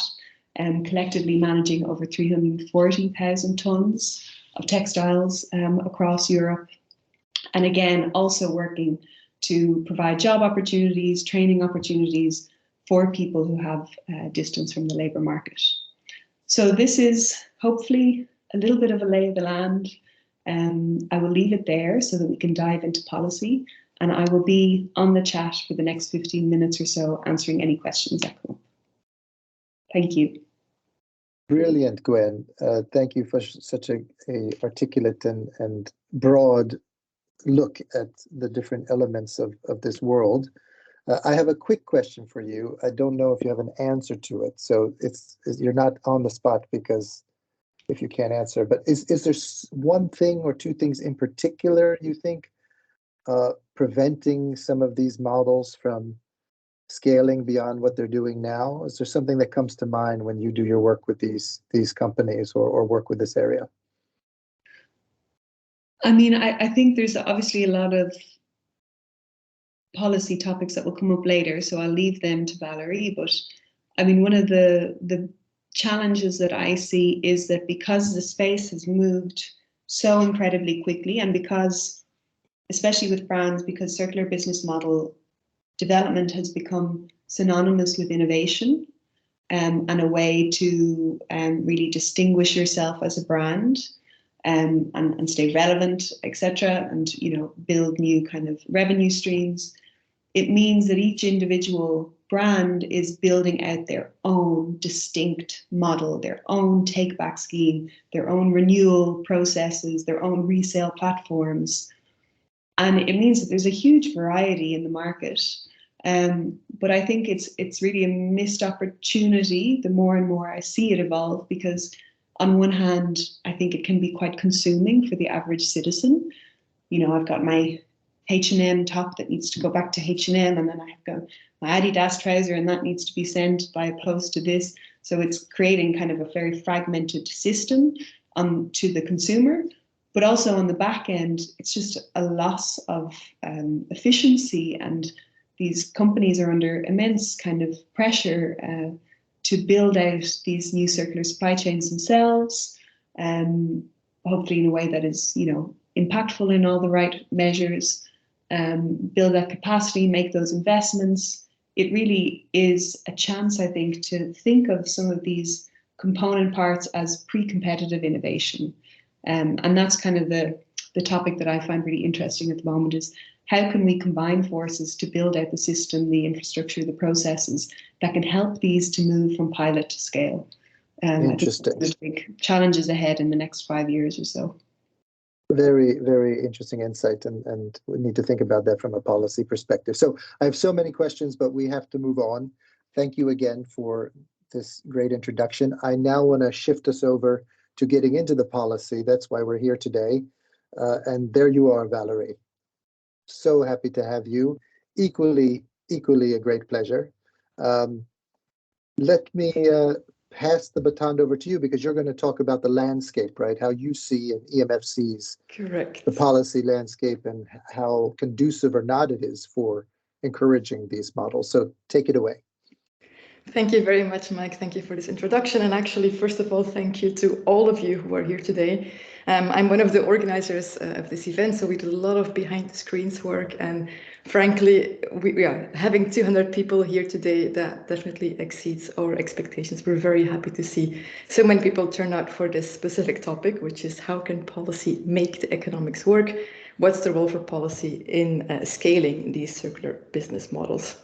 collectively managing over 340,000 tonnes of textiles across Europe. And again, also working to provide job opportunities, training opportunities for people who have distance from the labour market. So this is hopefully a little bit of a lay of the land. I will leave it there so that we can dive into policy, and I will be on the chat for the next 15 minutes or so answering any questions that come up. Thank you. Brilliant, Gwen. Thank you for such a articulate and broad look at the different elements of this world. I have a quick question for you. I don't know if you have an answer to it, so you're not on the spot because if you can't answer, but is there one thing or two things in particular you think preventing some of these models from scaling beyond what they're doing now? Is there something that comes to mind when you do your work with these companies or work with this area? I mean, I think there's obviously a lot of policy topics that will come up later, so I'll leave them to Valerie. But I mean, one of the challenges that I see is that because the space has moved so incredibly quickly, and because, especially with brands, because circular business model development has become synonymous with innovation, and a way to really distinguish yourself as a brand, and stay relevant, etc., and build new kind of revenue streams. It means that each individual brand is building out their own distinct model, their own take-back scheme, their own renewal processes, their own resale platforms. And it means that there's a huge variety in the market. But I think it's really a missed opportunity the more and more I see it evolve, because on one hand, I think it can be quite consuming for the average citizen. I've got my H&M top that needs to go back to H&M, and then I've got my Adidas trouser and that needs to be sent by post to this. So it's creating kind of a very fragmented system to the consumer, but also on the back end, it's just a loss of efficiency, and these companies are under immense kind of pressure to build out these new circular supply chains themselves, hopefully in a way that is, impactful in all the right measures, build that capacity, make those investments. It really is a chance, I think, to think of some of these component parts as pre-competitive innovation. And that's kind of the topic that I find really interesting at the moment, is how can we combine forces to build out the system, the infrastructure, the processes that can help these to move from pilot to scale. Interesting. I think there's big challenges ahead in the next 5 years or so. Very, very interesting insight, and we need to think about that from a policy perspective. So I have so many questions, but we have to move on. Thank you again for this great introduction. I now want to shift us over to getting into the policy. That's why we're here today. And there you are, Valerie. So happy to have you. Equally a great pleasure. Let me pass the baton over to you, because you're going to talk about the landscape, right? How you see and EMF sees Correct. the policy landscape and how conducive or not it is for encouraging these models. So take it away. Thank you very much, Mike. Thank you for this introduction. And actually, first of all, thank you to all of you who are here today. I'm one of the organizers of this event, so we did a lot of behind the screens work. And frankly, we are having 200 people here today. That definitely exceeds our expectations. We're very happy to see so many people turn out for this specific topic, which is how can policy make the economics work? What's the role for policy in scaling these circular business models?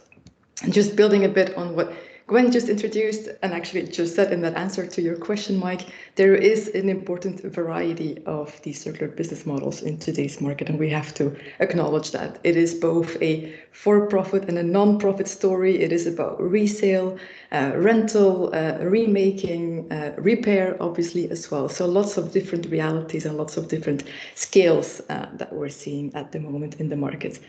And just building a bit on what Gwen just introduced, and actually just said in that answer to your question, Mike, there is an important variety of these circular business models in today's market, and we have to acknowledge that. It is both a for-profit and a non-profit story. It is about resale, rental, remaking, repair, obviously, as well. So lots of different realities and lots of different scales that we're seeing at the moment in the market.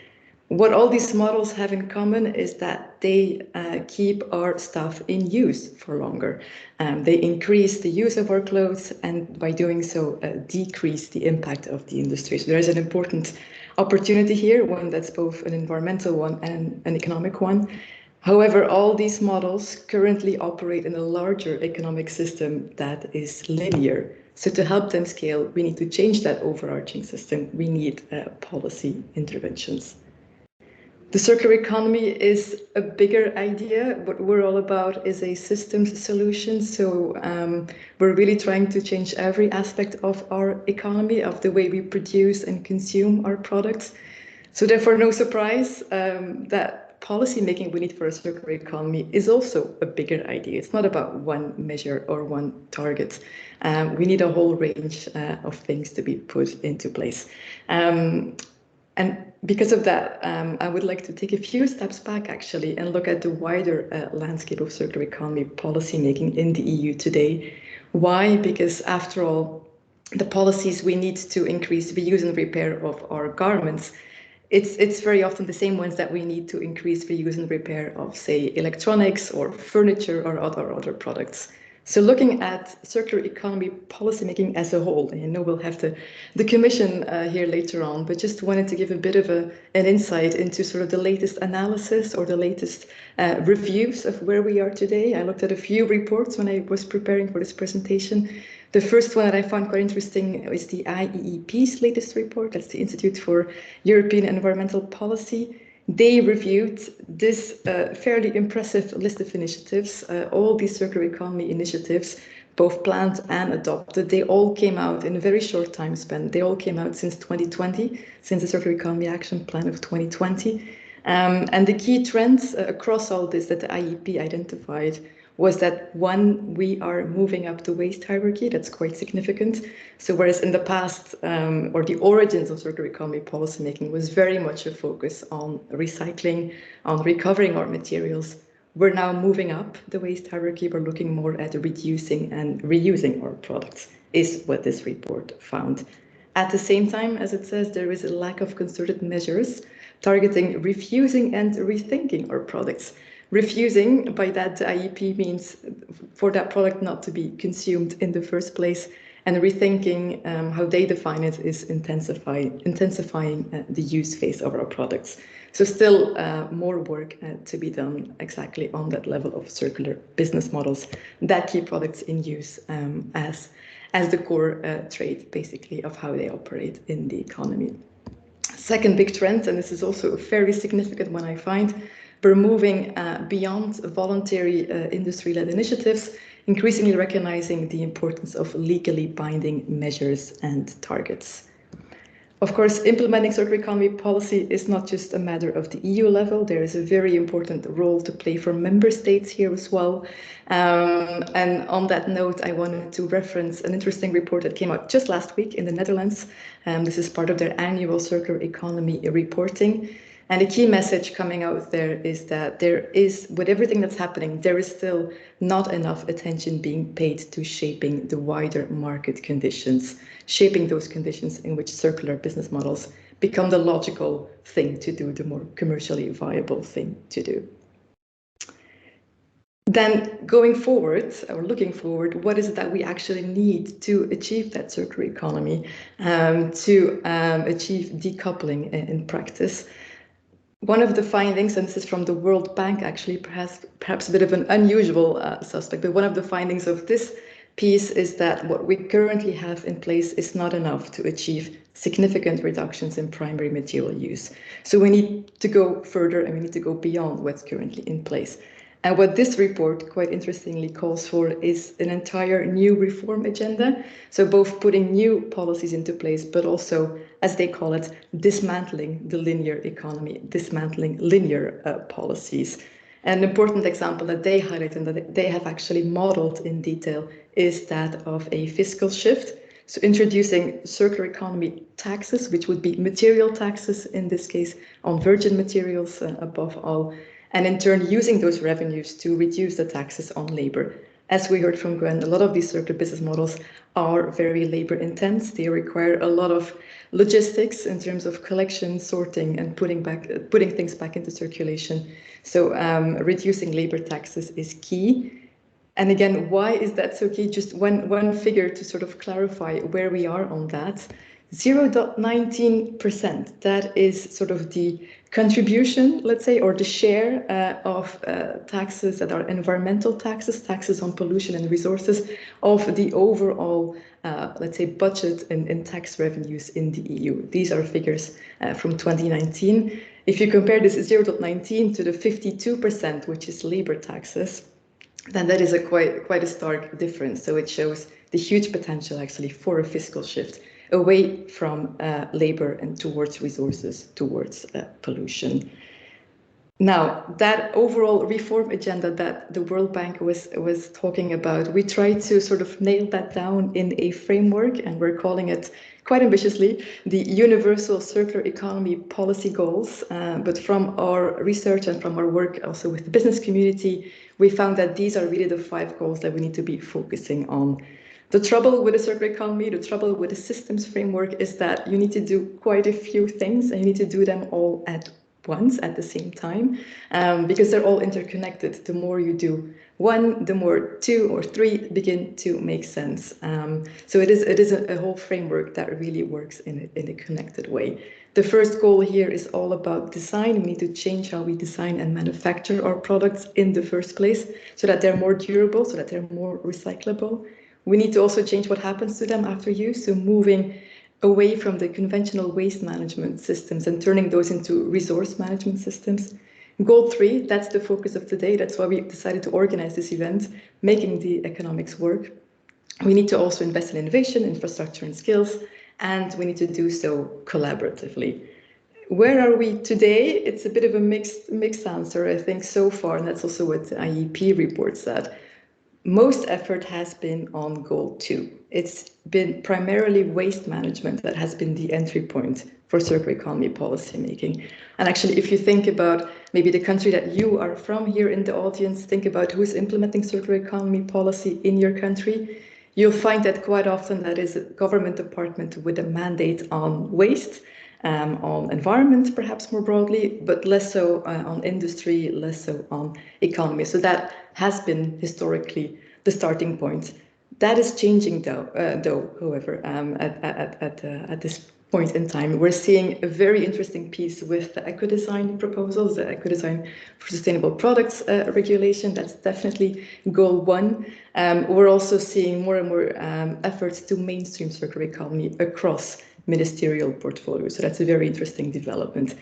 What all these models have in common is that they keep our stuff in use for longer. They increase the use of our clothes, and by doing so, decrease the impact of the industry. So there is an important opportunity here, one that's both an environmental one and an economic one. However, all these models currently operate in a larger economic system that is linear. So to help them scale, we need to change that overarching system. We need policy interventions. The circular economy is a bigger idea. What we're all about is a systems solution. So we're really trying to change every aspect of our economy, of the way we produce and consume our products. So therefore, no surprise that policy making we need for a circular economy is also a bigger idea. It's not about one measure or one target. We need a whole range of things to be put into place. And because of that, I would like to take a few steps back, actually, and look at the wider landscape of circular economy policymaking in the EU today. Why? Because after all, the policies we need to increase reuse and repair of our garments, it's very often the same ones that we need to increase reuse and repair of, say, electronics or furniture or other products. So looking at circular economy policymaking as a whole, and I know we'll have the Commission here later on, but just wanted to give a bit of an insight into sort of the latest analysis or the latest reviews of where we are today. I looked at a few reports when I was preparing for this presentation. The first one that I found quite interesting is the IEEP's latest report. That's the Institute for European Environmental Policy. They reviewed this fairly impressive list of initiatives, all these circular economy initiatives, both planned and adopted. They all came out in a very short time span. They all came out since 2020, since the Circular Economy Action Plan of 2020. And the key trends across all this that the IEP identified was that, one, we are moving up the waste hierarchy. That's quite significant. So whereas in the past, or the origins of circular economy policymaking was very much a focus on recycling, on recovering our materials, we're now moving up the waste hierarchy. We're looking more at reducing and reusing our products, is what this report found. At the same time, as it says, there is a lack of concerted measures targeting refusing and rethinking our products. Refusing, by that the IEP means for that product not to be consumed in the first place, and rethinking, how they define it, is intensifying the use phase of our products. So still more work to be done exactly on that level of circular business models that keep products in use as the core trait, basically, of how they operate in the economy. Second big trend, and this is also a very significant one I find, we're moving beyond voluntary industry-led initiatives, increasingly recognizing the importance of legally binding measures and targets. Of course, implementing circular economy policy is not just a matter of the EU level. There is a very important role to play for member states here as well. And on that note, I wanted to reference an interesting report that came out just last week in the Netherlands. This is part of their annual circular economy reporting. And the key message coming out there is that there is, with everything that's happening, there is still not enough attention being paid to shaping the wider market conditions, shaping those conditions in which circular business models become the logical thing to do, the more commercially viable thing to do. Then going forward, or looking forward, what is it that we actually need to achieve that circular economy, to achieve decoupling in practice? One of the findings, and this is from the World Bank, actually, perhaps a bit of an unusual suspect, but one of the findings of this piece is that what we currently have in place is not enough to achieve significant reductions in primary material use. So we need to go further and we need to go beyond what's currently in place. And what this report, quite interestingly, calls for is an entire new reform agenda. So both putting new policies into place, but also, as they call it, dismantling the linear economy, dismantling linear policies. An important example that they highlight and that they have actually modeled in detail is that of a fiscal shift. So introducing circular economy taxes, which would be material taxes, in this case, on virgin materials above all, and in turn using those revenues to reduce the taxes on labor. As we heard from Gwen, a lot of these circular business models are very labor intense. They require a lot of logistics in terms of collection, sorting, and putting things back into circulation. So reducing labor taxes is key. And again, why is that so key? Just one figure to sort of clarify where we are on that. 0.19%, that is sort of the contribution, let's say, or the share of taxes that are environmental taxes, taxes on pollution and resources, of the overall, let's say, budget and tax revenues in the EU. These are figures from 2019. If you compare this 0.19 to the 52%, which is labor taxes, then that is quite a stark difference. So it shows the huge potential actually for a fiscal shift away from labor and towards resources, towards pollution. Now, that overall reform agenda that the World Bank was talking about, we tried to sort of nail that down in a framework, and we're calling it quite ambitiously the Universal Circular Economy Policy Goals. But from our research and from our work also with the business community, we found that these are really the 5 goals that we need to be focusing on. The trouble with a circular economy, the trouble with a systems framework is that you need to do quite a few things, and you need to do them all at once at the same time, because they're all interconnected. The more you do one, the more 2 or 3 begin to make sense. So it is a whole framework that really works in a connected way. The first goal here is all about design. We need to change how we design and manufacture our products in the first place so that they're more durable, so that they're more recyclable. We need to also change what happens to them after use, so moving away from the conventional waste management systems and turning those into resource management systems. Goal 3, that's the focus of today. That's why we decided to organize this event, making the economics work. We need to also invest in innovation, infrastructure, and skills, and we need to do so collaboratively. Where are we today? It's a bit of a mixed answer, I think, so far, and that's also what the IEP report said. Most effort has been on goal 2. It's been primarily waste management that has been the entry point for circular economy policy making. And actually, if you think about maybe the country that you are from here in the audience, think about who's implementing circular economy policy in your country. You'll find that quite often that is a government department with a mandate on waste, on environment, perhaps more broadly, but less so on industry, less so on economy. So that has been historically the starting point. That is changing though, however, at this point in time. We're seeing a very interesting piece with the eco-design proposals, the eco-design for sustainable products regulation. That's definitely goal 1. We're also seeing more and more efforts to mainstream circular economy across ministerial portfolios. So that's a very interesting development.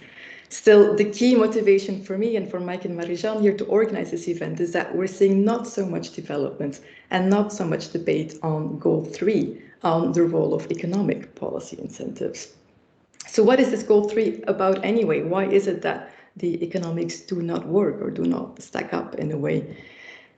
Still, the key motivation for me and for Mike and Marie-Jeanne here to organize this event is that we're seeing not so much development and not so much debate on goal 3, on the role of economic policy incentives. So what is this goal 3 about anyway? Why is it that the economics do not work or do not stack up in a way?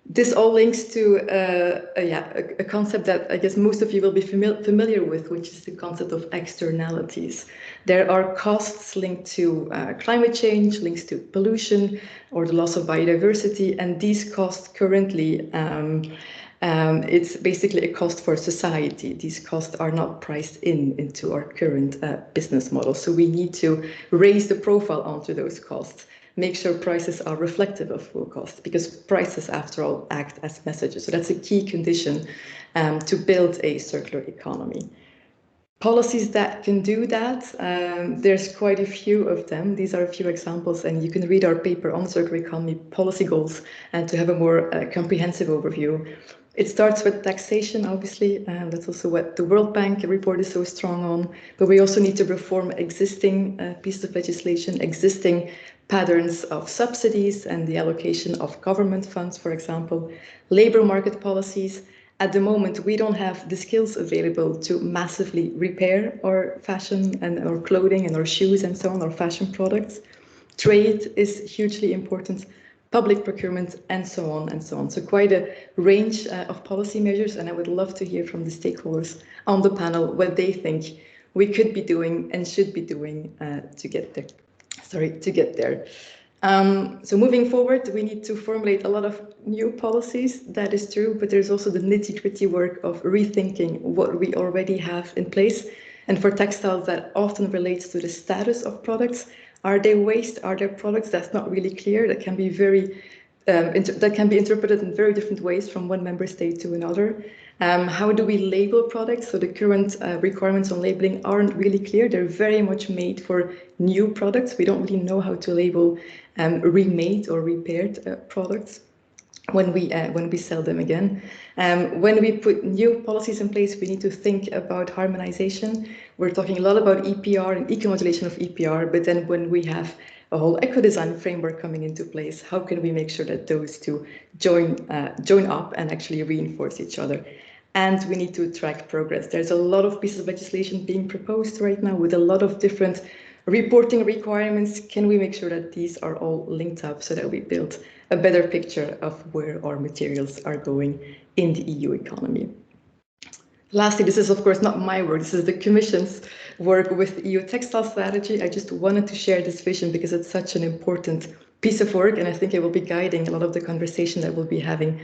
This all links to a concept that I guess most of you will be familiar with, which is the concept of externalities. There are costs linked to climate change, links to pollution or the loss of biodiversity, and these costs currently, it's basically a cost for society. These costs are not priced into our current business model, so we need to raise the profile onto those costs. Make sure prices are reflective of full cost, because prices, after all, act as messages. So that's a key condition to build a circular economy. Policies that can do that, there's quite a few of them. These are a few examples, and you can read our paper on circular economy policy goals and to have a more comprehensive overview. It starts with taxation, obviously, and that's also what the World Bank report is so strong on. But we also need to reform existing pieces of legislation, existing patterns of subsidies and the allocation of government funds, for example, labor market policies. At the moment, we don't have the skills available to massively repair our fashion and our clothing and our shoes and so on, our fashion products. Trade is hugely important, public procurement, and so on and so on. So quite a range of policy measures, and I would love to hear from the stakeholders on the panel what they think we could be doing and should be doing to get there. So moving forward, we need to formulate a lot of new policies, that is true, but there's also the nitty-gritty work of rethinking what we already have in place. And for textiles, that often relates to the status of products. Are they waste? Are they products? That's not really clear. That can be interpreted in very different ways from one member state to another. How do we label products? So the current requirements on labeling aren't really clear. They're very much made for new products. We don't really know how to label remade or repaired products when we sell them again. When we put new policies in place, we need to think about harmonization. We're talking a lot about EPR and eco-modulation of EPR, but then when we have a whole eco-design framework coming into place. How can we make sure that those two join up and actually reinforce each other? And we need to track progress. There's a lot of pieces of legislation being proposed right now with a lot of different reporting requirements. Can we make sure that these are all linked up so that we build a better picture of where our materials are going in the EU economy? Lastly, this is of course not my work, this is the Commission's work with the EU Textile Strategy. I just wanted to share this vision because it's such an important piece of work, and I think it will be guiding a lot of the conversation that we'll be having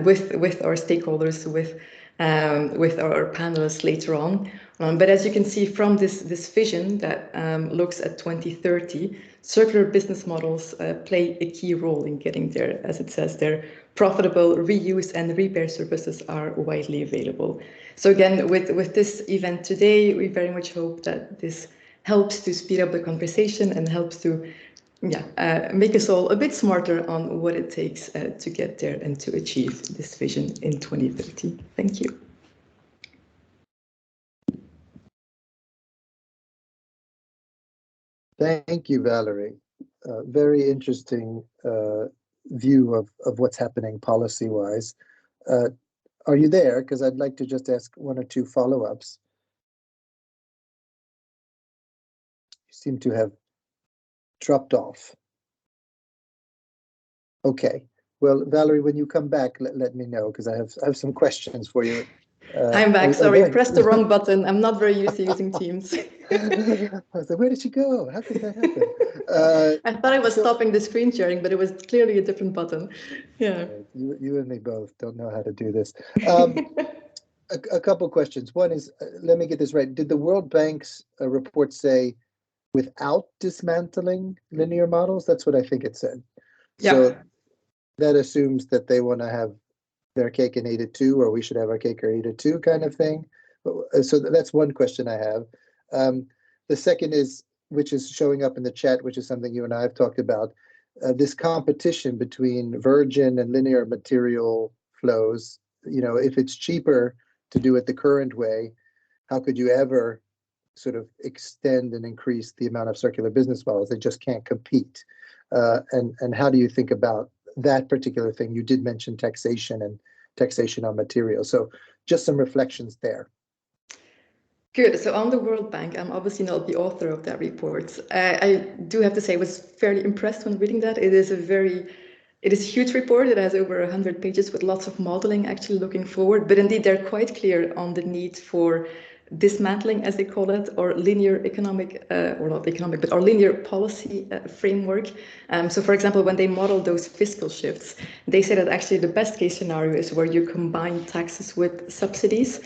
with our stakeholders, with our panelists later on. But as you can see from this vision that looks at 2030, circular business models play a key role in getting there. As it says there, profitable reuse and repair services are widely available. So again, with this event today, we very much hope that this helps to speed up the conversation and helps to make us all a bit smarter on what it takes to get there and to achieve this vision in 2030. Thank you. Thank you, Valerie. Very interesting view of what's happening policy-wise. Are you there? Because I'd like to just ask one or two follow-ups. You seem to have dropped off. Okay. Well, Valerie, when you come back, let me know, because I have some questions for you. I'm back. Sorry, I pressed the wrong button. I'm not very used to using Teams. I was like, where did she go? How could that happen? I thought I was stopping the screen sharing, but it was clearly a different button. Yeah. You and me both don't know how to do this. A couple questions. One is, let me get this right. Did the World Bank's report say without dismantling linear models? That's what I think it said. Yeah. So that assumes that they want to have their cake and eat it too, or we should have our cake or eat it too, kind of thing. So that's one question I have. The second is, which is showing up in the chat, which is something you and I have talked about, this competition between virgin and linear material flows. You know, if it's cheaper to do it the current way, how could you ever sort of extend and increase the amount of circular business models? They just can't compete. And how do you think about that particular thing? You did mention taxation and taxation on materials. So just some reflections there. Good. So on the World Bank, I'm obviously not the author of that report. I do have to say I was fairly impressed when reading that. It is a huge report. It has over 100 pages with lots of modeling actually looking forward. But indeed, they're quite clear on the need for dismantling, as they call it, or linear economic, or not economic, but our linear policy framework. So for example, when they model those fiscal shifts, they say that actually the best case scenario is where you combine taxes with subsidies.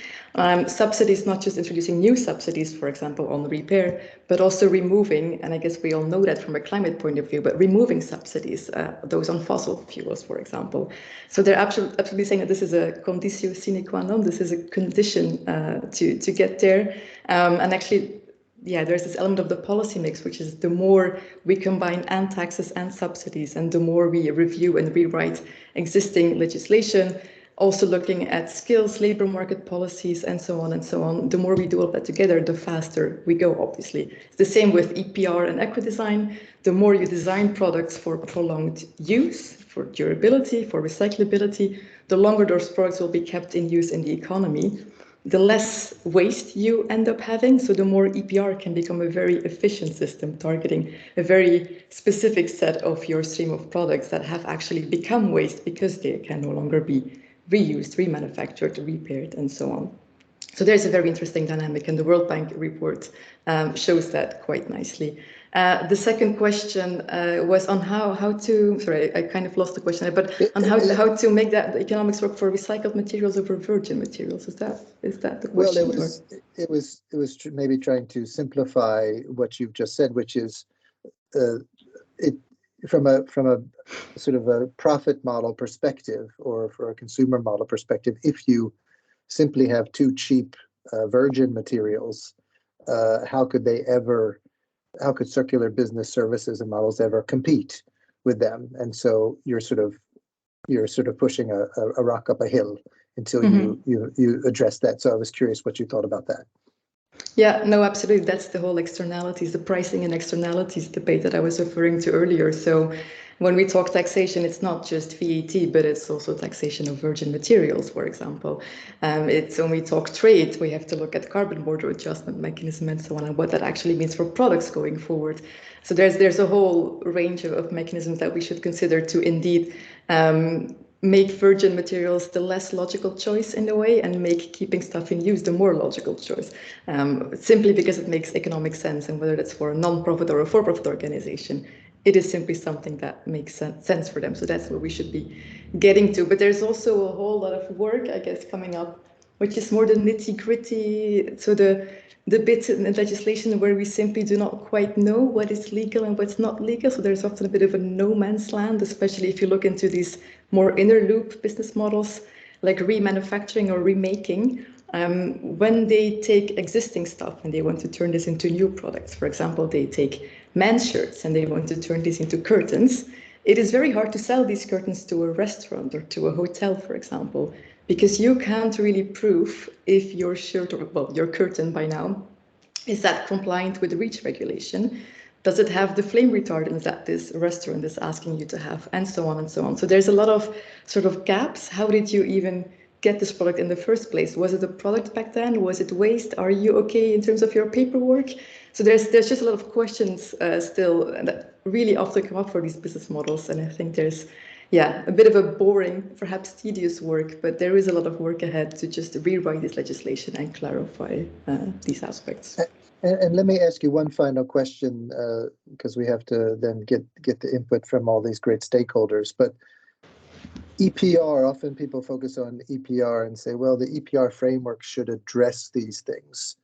Subsidies, not just introducing new subsidies, for example, on repair, but also removing, and I guess we all know that from a climate point of view, but removing subsidies, those on fossil fuels, for example. So they're absolutely saying that this is a conditio sine qua non, this is a condition to get there. And actually, yeah, there's this element of the policy mix, which is the more we combine and taxes and subsidies, and the more we review and rewrite existing legislation, also looking at skills, labor market policies, and so on, the more we do all that together, the faster we go, obviously. It's the same with EPR and eco-design. The more you design products for prolonged use, for durability, for recyclability, the longer those products will be kept in use in the economy, the less waste you end up having. So the more EPR can become a very efficient system, targeting a very specific set of your stream of products that have actually become waste because they can no longer be reused, remanufactured, repaired, and so on. So there's a very interesting dynamic, and the World Bank report shows that quite nicely. The second question was on how to, sorry, I kind of lost the question, but on how to make that the economics work for recycled materials over virgin materials. Is that the question? Well, it was maybe trying to simplify what you've just said, which is it from a sort of a profit model perspective, or for a consumer model perspective. If you simply have too cheap virgin materials, how could circular business services and models ever compete with them? And so you're sort of pushing a rock up a hill until you address that. So I was curious what you thought about that. Yeah, no, absolutely. That's the whole externalities, the pricing and externalities debate that I was referring to earlier. So when we talk taxation, it's not just VAT, but it's also taxation of virgin materials, for example. It's when we talk trade, we have to look at carbon border adjustment mechanism and so on, and what that actually means for products going forward. So there's a whole range of mechanisms that we should consider to indeed make virgin materials the less logical choice in a way, and make keeping stuff in use the more logical choice, simply because it makes economic sense. And whether that's for a non-profit or a for-profit organization, it is simply something that makes sense for them. So that's what we should be getting to. But there's also a whole lot of work, I guess, coming up, which is more the nitty-gritty, so the bits in the legislation where we simply do not quite know what is legal and what's not legal. So there's often a bit of a no man's land, especially if you look into these more inner loop business models like remanufacturing or remaking. When they take existing stuff and they want to turn this into new products, for example, they take men's shirts and they want to turn this into curtains, it is very hard to sell these curtains to a restaurant or to a hotel, for example, because you can't really prove if your shirt, or well, your curtain by now, is that compliant with the REACH regulation? Does it have the flame retardants that this restaurant is asking you to have, and so on and so on. So there's a lot of sort of gaps. How did you even get this product in the first place? Was it a product back then? Was it waste? Are you okay in terms of your paperwork? So there's just a lot of questions still that really often come up for these business models. And I think there's, yeah, a bit of a boring, perhaps tedious work, but there is a lot of work ahead to just rewrite this legislation and clarify these aspects. And let me ask you one final question, because we have to then get the input from all these great stakeholders. But EPR, often people focus on EPR and say, well, the EPR framework should address these things.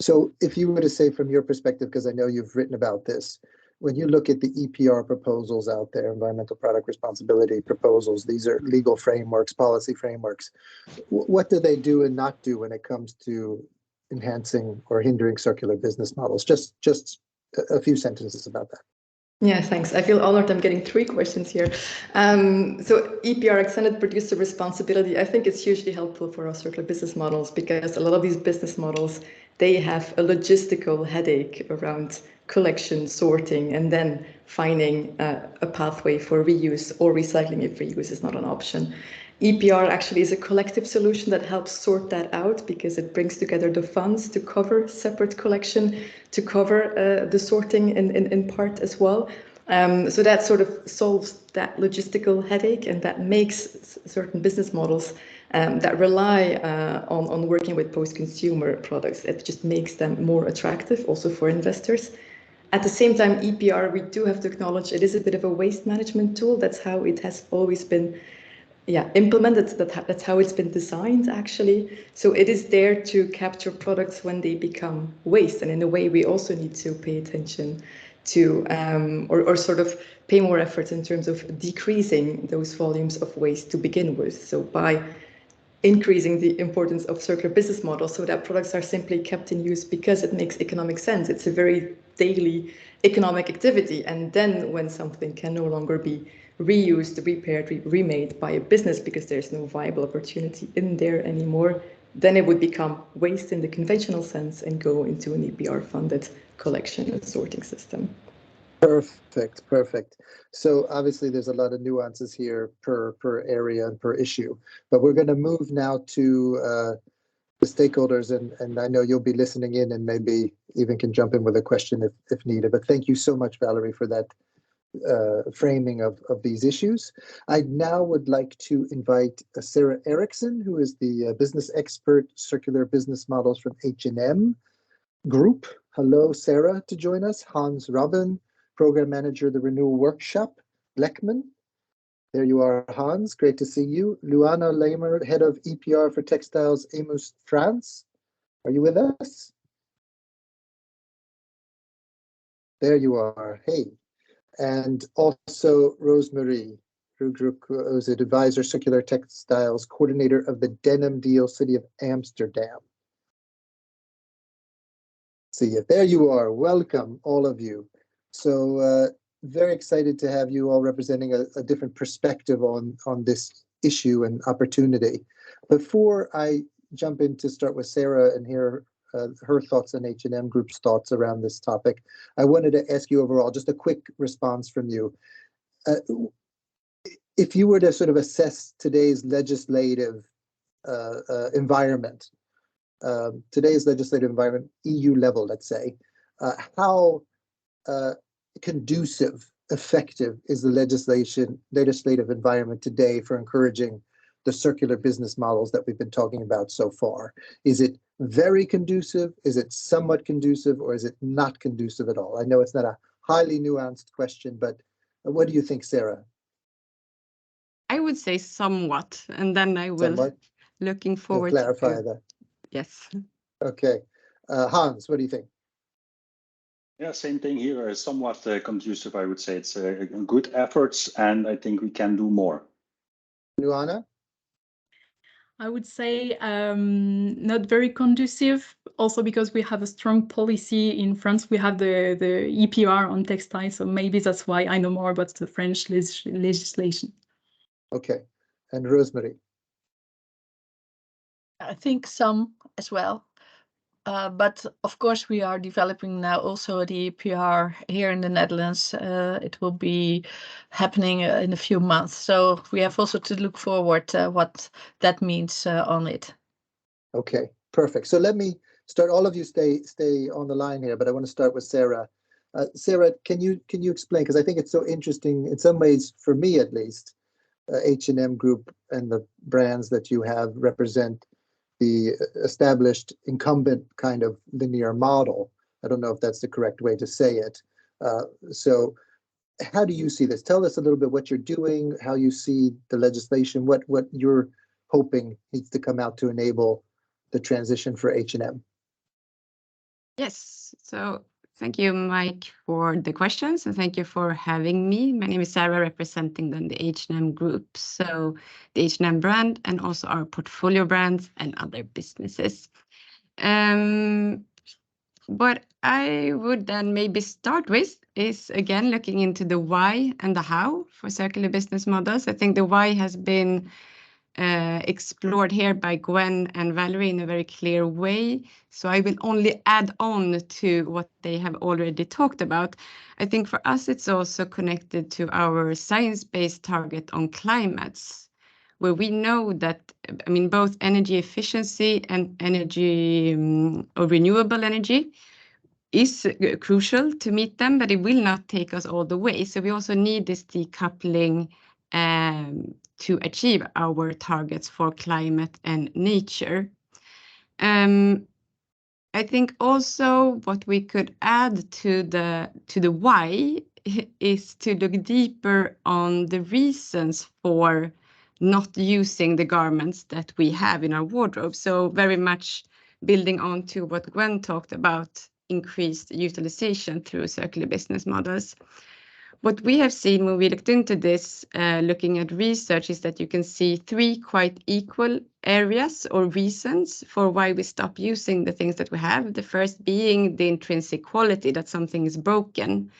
So if you were to say from your perspective, because I know you've written about this, when you look at the EPR proposals out there, environmental product responsibility proposals, these are legal frameworks, policy frameworks. What do they do and not do when it comes to enhancing or hindering circular business models? Just a few sentences about that. Yeah, thanks. I feel honored I'm getting 3 questions here. So EPR, extended producer responsibility, I think it's hugely helpful for our circular business models, because a lot of these business models, they have a logistical headache around collection, sorting, and then finding a pathway for reuse or recycling if reuse is not an option. EPR actually is a collective solution that helps sort that out, because it brings together the funds to cover separate collection, to cover the sorting in part as well. So that sort of solves that logistical headache, and that makes certain business models that rely on working with post-consumer products, it just makes them more attractive also for investors. At the same time, EPR, we do have to acknowledge it is a bit of a waste management tool. That's how it has always been implemented. That's how it's been designed, actually. So it is there to capture products when they become waste. And in a way, we also need to pay attention to, or sort of pay more effort in terms of decreasing those volumes of waste to begin with. So by increasing the importance of circular business models, so that products are simply kept in use because it makes economic sense. It's a very daily economic activity. And then when something can no longer be reused, repaired, remade by a business because there's no viable opportunity in there anymore, then it would become waste in the conventional sense and go into an EPR-funded collection and sorting system. Perfect. So obviously there's a lot of nuances here per area and per issue, but we're going to move now to the stakeholders, and I know you'll be listening in and maybe even can jump in with a question if needed. But thank you so much, Valerie, for that framing of these issues. I now would like to invite Sarah Eriksson, who is the business expert, circular business models from H&M Group. Hello, Sarah, to join us. Hans Robin, Program Manager, the Renewal Workshop, Bleckman. There you are, Hans. Great to see you. Luana Lamer, Head of EPR for Textiles, Emus, France. Are you with us? There you are. Hey. And also Rosemary Rugrup, who is an advisor, Circular Textiles, coordinator of the Denim Deal City of Amsterdam. See you. There you are. Welcome, all of you. So very excited to have you all representing a different perspective on this issue and opportunity. Before I jump in to start with Sarah and hear her thoughts and H&M Group's thoughts around this topic. I wanted to ask you overall, just a quick response from you. If you were to sort of assess today's legislative environment, EU level, let's say, how conducive, effective is the legislative environment today for encouraging the circular business models that we've been talking about so far? Is it very conducive? Is it somewhat conducive, or is it not conducive at all? I know it's not a highly nuanced question, but what do you think, Sarah? I would say somewhat, and then I will Somewhat? looking forward You'll clarify that. Yes. Okay. Hans, what do you think? Yeah, same thing here. Somewhat conducive, I would say. It's good efforts, and I think we can do more. Luana? I would say not very conducive, also because we have a strong policy in France. We have the EPR on textiles, so maybe that's why I know more about the French legislation. Okay. And Rosemary? I think some as well. But of course, we are developing now also the EPR here in the Netherlands. It will be happening in a few months. So we have also to look forward to what that means on it. Okay, perfect. So let me start. All of you stay on the line here, but I want to start with Sarah. Sarah, can you explain? Because I think it's so interesting in some ways, for me at least. H&M Group and the brands that you have represent the established incumbent kind of linear model. I don't know if that's the correct way to say it. So how do you see this? Tell us a little bit what you're doing, how you see the legislation, what you're hoping needs to come out to enable the transition for H&M. Yes, so thank you, Mike, for the questions, and thank you for having me. My name is Sarah, representing then the H&M Group, so the H&M brand and also our portfolio brands and other businesses. What I would then maybe start with is, again, looking into the why and the how for circular business models. I think the why has been explored here by Gwen and Valerie in a very clear way. So I will only add on to what they have already talked about. I think for us, it's also connected to our science-based target on climates, where we know that, I mean, both energy efficiency and energy or renewable energy is crucial to meet them, but it will not take us all the way. So we also need this decoupling to achieve our targets for climate and nature. I think also what we could add to the why is to look deeper on the reasons for not using the garments that we have in our wardrobe. So very much building on to what Gwen talked about, increased utilization through circular business models. What we have seen when we looked into this, looking at research, is that you can see three quite equal areas or reasons for why we stop using the things that we have. The first being the intrinsic quality, that something is broken.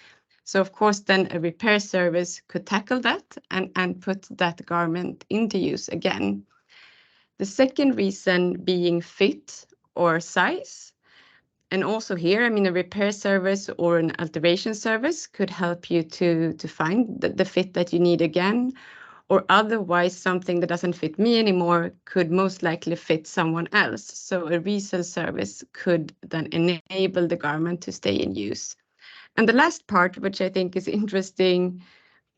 So of course, then a repair service could tackle that and put that garment into use again. The second reason being fit or size. And also here, I mean, a repair service or an alteration service could help you to find the fit that you need again, or otherwise something that doesn't fit me anymore could most likely fit someone else. So a resale service could then enable the garment to stay in use. And the last part, which I think is interesting,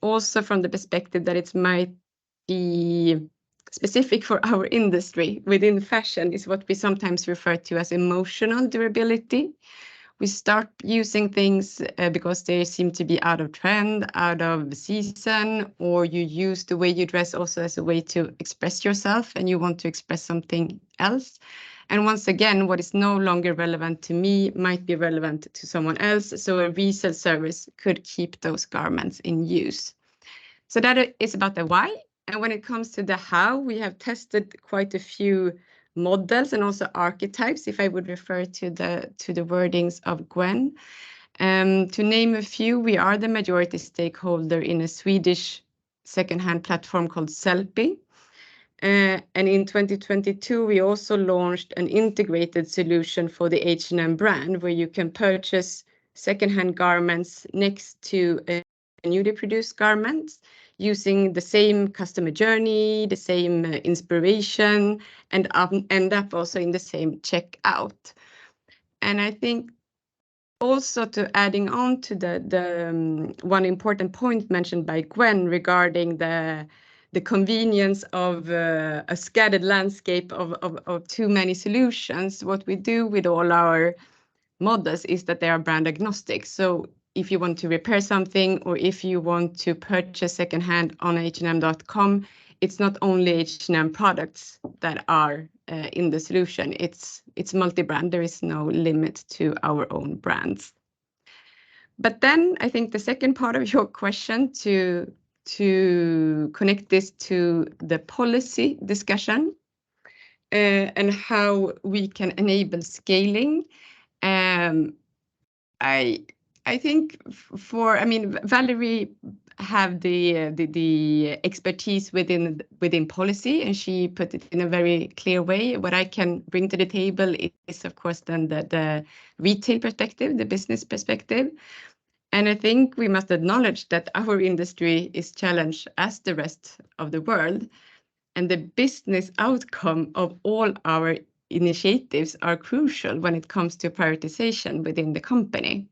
also from the perspective that it might be specific for our industry within fashion, is what we sometimes refer to as emotional durability. We start using things because they seem to be out of trend, out of season, or you use the way you dress also as a way to express yourself and you want to express something else. And once again, what is no longer relevant to me might be relevant to someone else. So a resale service could keep those garments in use. So that is about the why. And when it comes to the how, we have tested quite a few models and also archetypes, if I would refer to the wordings of Gwen. To name a few, we are the majority stakeholder in a Swedish secondhand platform called Sellpy. And in 2022, we also launched an integrated solution for the H&M brand, where you can purchase secondhand garments next to a newly produced garments, using the same customer journey, the same inspiration, and end up also in the same checkout. And I think also to adding on to the one important point mentioned by Gwen regarding the convenience of a scattered landscape of too many solutions, what we do with all our models is that they are brand agnostic. So if you want to repair something, or if you want to purchase secondhand on H&M.com, it's not only H&M products that are in the solution. It's multi-brand. There is no limit to our own brands. But then I think the second part of your question, to connect this to the policy discussion and how we can enable scaling. I think Valerie have the expertise within policy, and she put it in a very clear way. What I can bring to the table is, of course, then the retail perspective, the business perspective. And I think we must acknowledge that our industry is challenged as the rest of the world, and the business outcome of all our initiatives are crucial when it comes to prioritization within the company.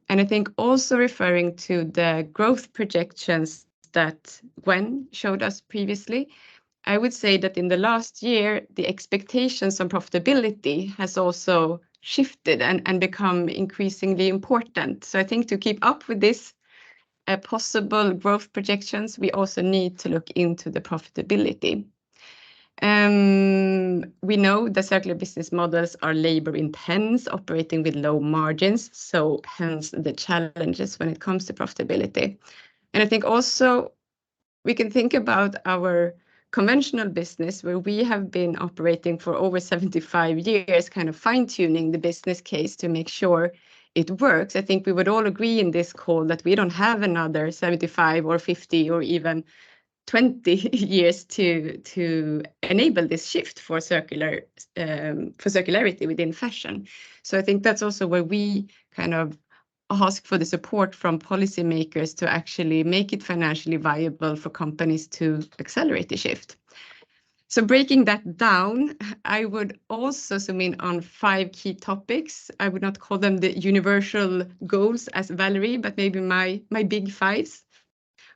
And I think also referring to the growth projections that Gwen showed us previously, I would say that in the last year, the expectations on profitability has also shifted and become increasingly important. So I think to keep up with this possible growth projections, we also need to look into the profitability. We know the circular business models are labor intense, operating with low margins, so hence the challenges when it comes to profitability. And I think also we can think about our conventional business, where we have been operating for over 75 years, kind of fine-tuning the business case to make sure it works. I think we would all agree in this call that we don't have another 75 or 50 or even 20 years to enable this shift for circularity within fashion. So I think that's also where we kind of ask for the support from policymakers to actually make it financially viable for companies to accelerate the shift. So breaking that down, I would also zoom in on 5 key topics. I would not call them the universal goals as Valerie, but maybe my big 5s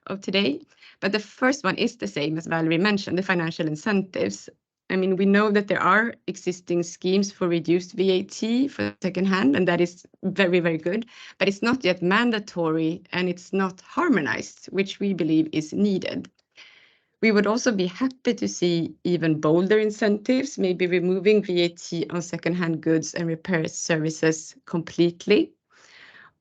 of today. But the first one is the same as Valerie mentioned, the financial incentives. I mean, we know that there are existing schemes for reduced VAT for secondhand, and that is very, very good, but it's not yet mandatory and it's not harmonized, which we believe is needed. We would also be happy to see even bolder incentives, maybe removing VAT on secondhand goods and repair services completely.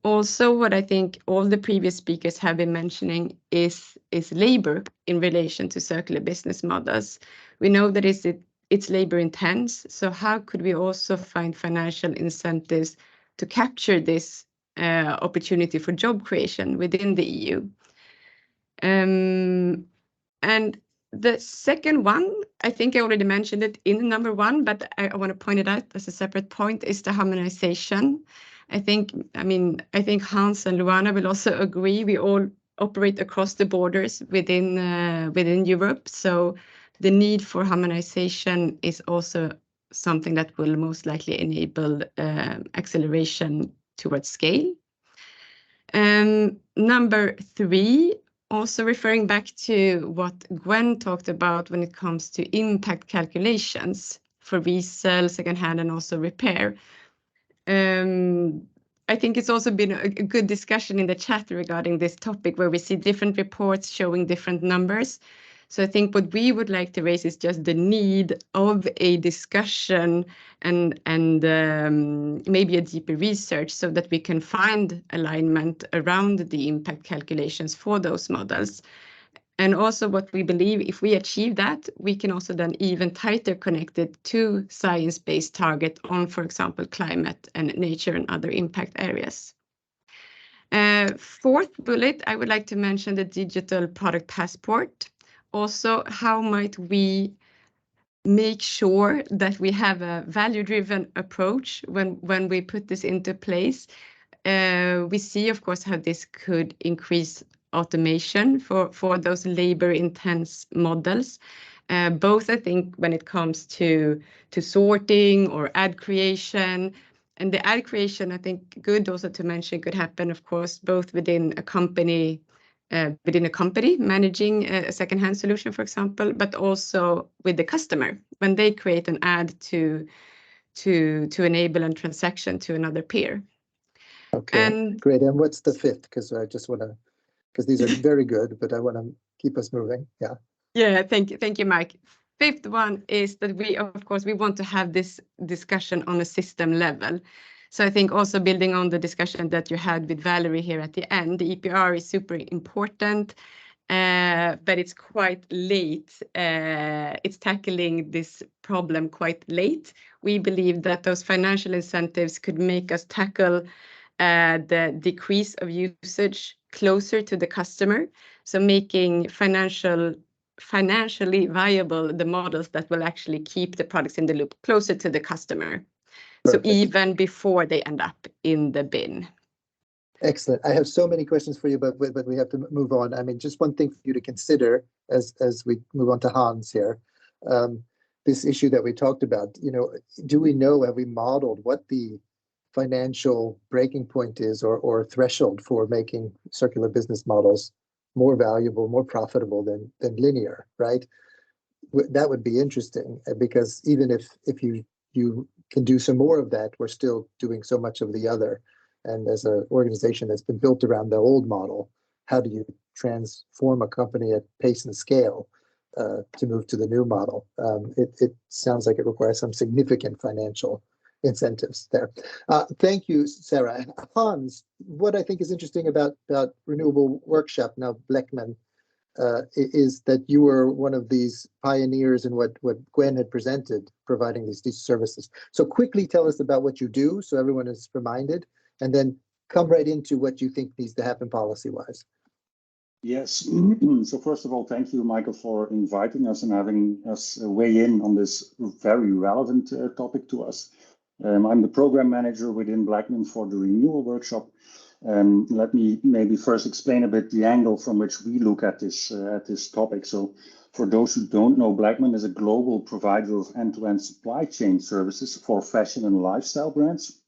Also, what I think all the previous speakers have been mentioning is labor in relation to circular business models. We know that it's labor intense, so how could we also find financial incentives to capture this opportunity for job creation within the EU? And the second one, I think I already mentioned it in number 1, but I want to point it out as a separate point, is the harmonization. I think Hans and Luana will also agree. We all operate across the borders within Europe, so the need for harmonization is also something that will most likely enable acceleration towards scale. Number 3, also referring back to what Gwen talked about when it comes to impact calculations for resale, secondhand, and also repair. I think it's also been a good discussion in the chat regarding this topic, where we see different reports showing different numbers. So I think what we would like to raise is just the need of a discussion and maybe a deeper research, so that we can find alignment around the impact calculations for those models. And also what we believe, if we achieve that, we can also then even tighter connect it to science-based target on, for example, climate and nature and other impact areas. 4th bullet, I would like to mention the digital product passport. also how might we make sure that we have a value-driven approach when we put this into place. We see, of course, how this could increase automation for those labor-intense models. Both, I think, when it comes to sorting or ad creation. And the ad creation, I think, good also to mention, could happen, of course, both within a company managing a second-hand solution, for example, but also with the customer when they create an ad to enable a transaction to another peer. Okay, and great. And what's the fifth? Because I just want to, because these are very good, but I want to keep us moving. Yeah. Yeah, thank you, Mike. Fifth one is that we, of course, we want to have this discussion on a system level. So I think also building on the discussion that you had with Valerie here at the end, the EPR is super important, but it's quite late. It's tackling this problem quite late. We believe that those financial incentives could make us tackle the decrease of usage closer to the customer. So making financially viable the models that will actually keep the products in the loop closer to the customer. Perfect. So even before they end up in the bin. Excellent. I have so many questions for you, but we have to move on. I mean, just one thing for you to consider as we move on to Hans here. This issue that we talked about, you know, do we know, have we modeled what the financial breaking point is or threshold for making circular business models more valuable, more profitable than linear, right? That would be interesting, because even if you can do some more of that, we're still doing so much of the other. And as an organization that's been built around the old model, how do you transform a company at pace and scale to move to the new model? It sounds like it requires some significant financial incentives there. Thank you, Sarah. Hans, what I think is interesting about Renewable Workshop, now Bleckmann, is that you were one of these pioneers in what Gwen had presented, providing these services. So quickly tell us about what you do so everyone is reminded, and then come right into what you think needs to happen policy-wise. Yes. So first of all, thank you, Michael, for inviting us and having us weigh in on this very relevant topic to us. I'm the program manager within Bleckmann for the Renewal Workshop. Let me maybe first explain a bit the angle from which we look at this topic. So for those who don't know, Bleckmann is a global provider of end-to-end supply chain services for fashion and lifestyle brands.